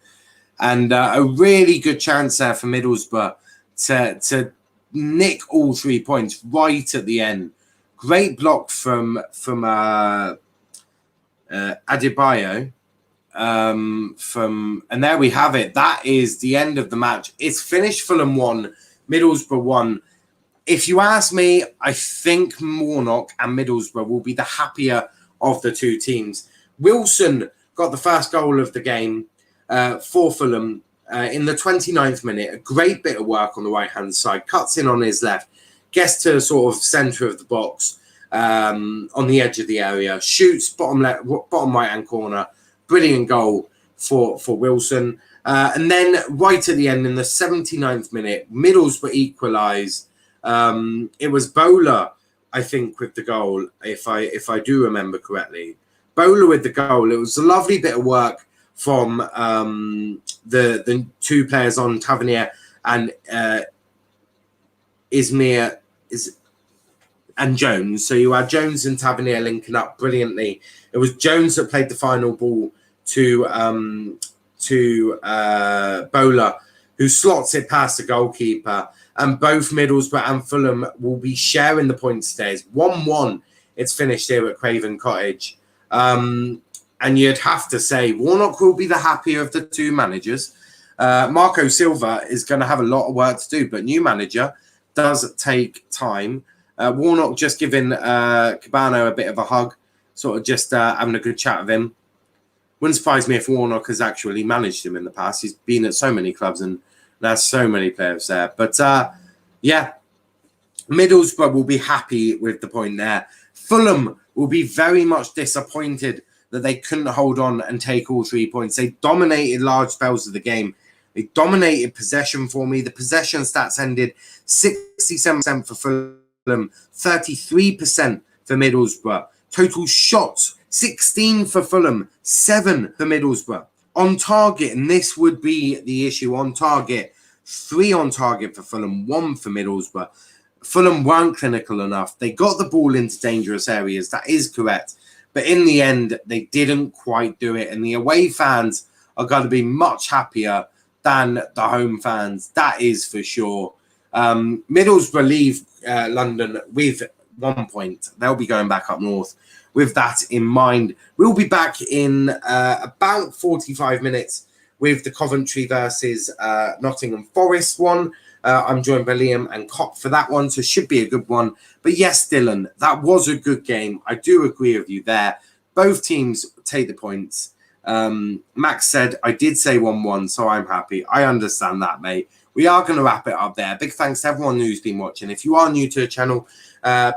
And a really good chance there for Middlesbrough to nick all 3 points right at the end. Great block from Adebayo. And there we have it. That is the end of the match. It's finished. Fulham 1, Middlesbrough 1. If you ask me, I think Warnock and Middlesbrough will be the happier of the two teams. Wilson got the first goal of the game for Fulham in the 29th minute. A great bit of work on the right-hand side. Cuts in on his left. Gets to sort of centre of the box on the edge of the area. Shoots bottom right-hand corner. Brilliant goal for Wilson. And then right at the end, in the 79th minute, Middlesbrough equalised. It was Bowler, I think, with the goal, if I do remember correctly. Bowler with the goal. It was a lovely bit of work from the two players on Tavernier and Izmir and Jones. So you had Jones and Tavernier linking up brilliantly. It was Jones that played the final ball to Bowler, who slots it past the goalkeeper. And both Middlesbrough and Fulham will be sharing the points today. It's 1-1. It's finished here at Craven Cottage. And you'd have to say Warnock will be the happier of the two managers. Marco Silva is going to have a lot of work to do, but new manager does take time. Warnock just giving Cabano a bit of a hug, sort of just having a good chat with him. Wouldn't surprise me if Warnock has actually managed him in the past. He's been at so many clubs and there's so many players there. But yeah, Middlesbrough will be happy with the point there. Fulham will be very much disappointed that they couldn't hold on and take all 3 points. They dominated large spells of the game. They dominated possession for me. The possession stats ended 67% for Fulham, 33% for Middlesbrough. Total shots, 16 for Fulham, 7 for Middlesbrough. On target, and this would be the issue, on target, 3 on target for Fulham, 1 for Middlesbrough. Fulham weren't clinical enough. They got the ball into dangerous areas. That is correct. But in the end, they didn't quite do it. And the away fans are going to be much happier than the home fans. That is for sure. Middlesbrough leave London with 1 point. They'll be going back up north with that in mind. We'll be back in about 45 minutes with the Coventry versus Nottingham Forest one. I'm joined by Liam and Cop for that one, so should be a good one. But yes, Dylan, that was a good game. I do agree with you there. Both teams take the points. Max said, I did say 1-1, so I'm happy. I understand that, mate. We are going to wrap it up there. Big thanks to everyone who's been watching. If you are new to the channel,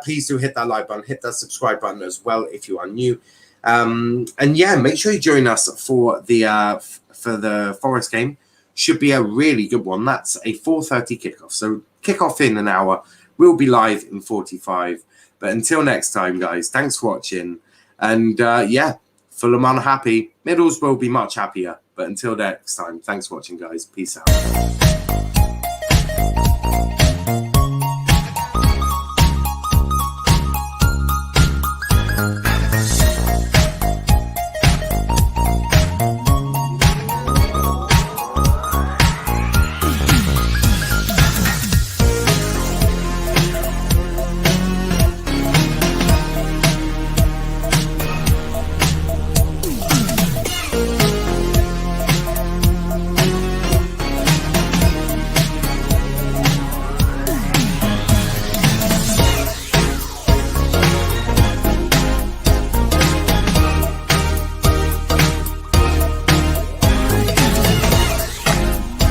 please do hit that like button, hit that subscribe button as well if you are new. And yeah, make sure you join us for the Forest game. Should be a really good one. That's a 4:30 kickoff. So kickoff in an hour. We'll be live in 45. But until next time, guys, thanks for watching. And yeah, Fulham unhappy. Middlesbrough will be much happier. But until next time, thanks for watching, guys. Peace out.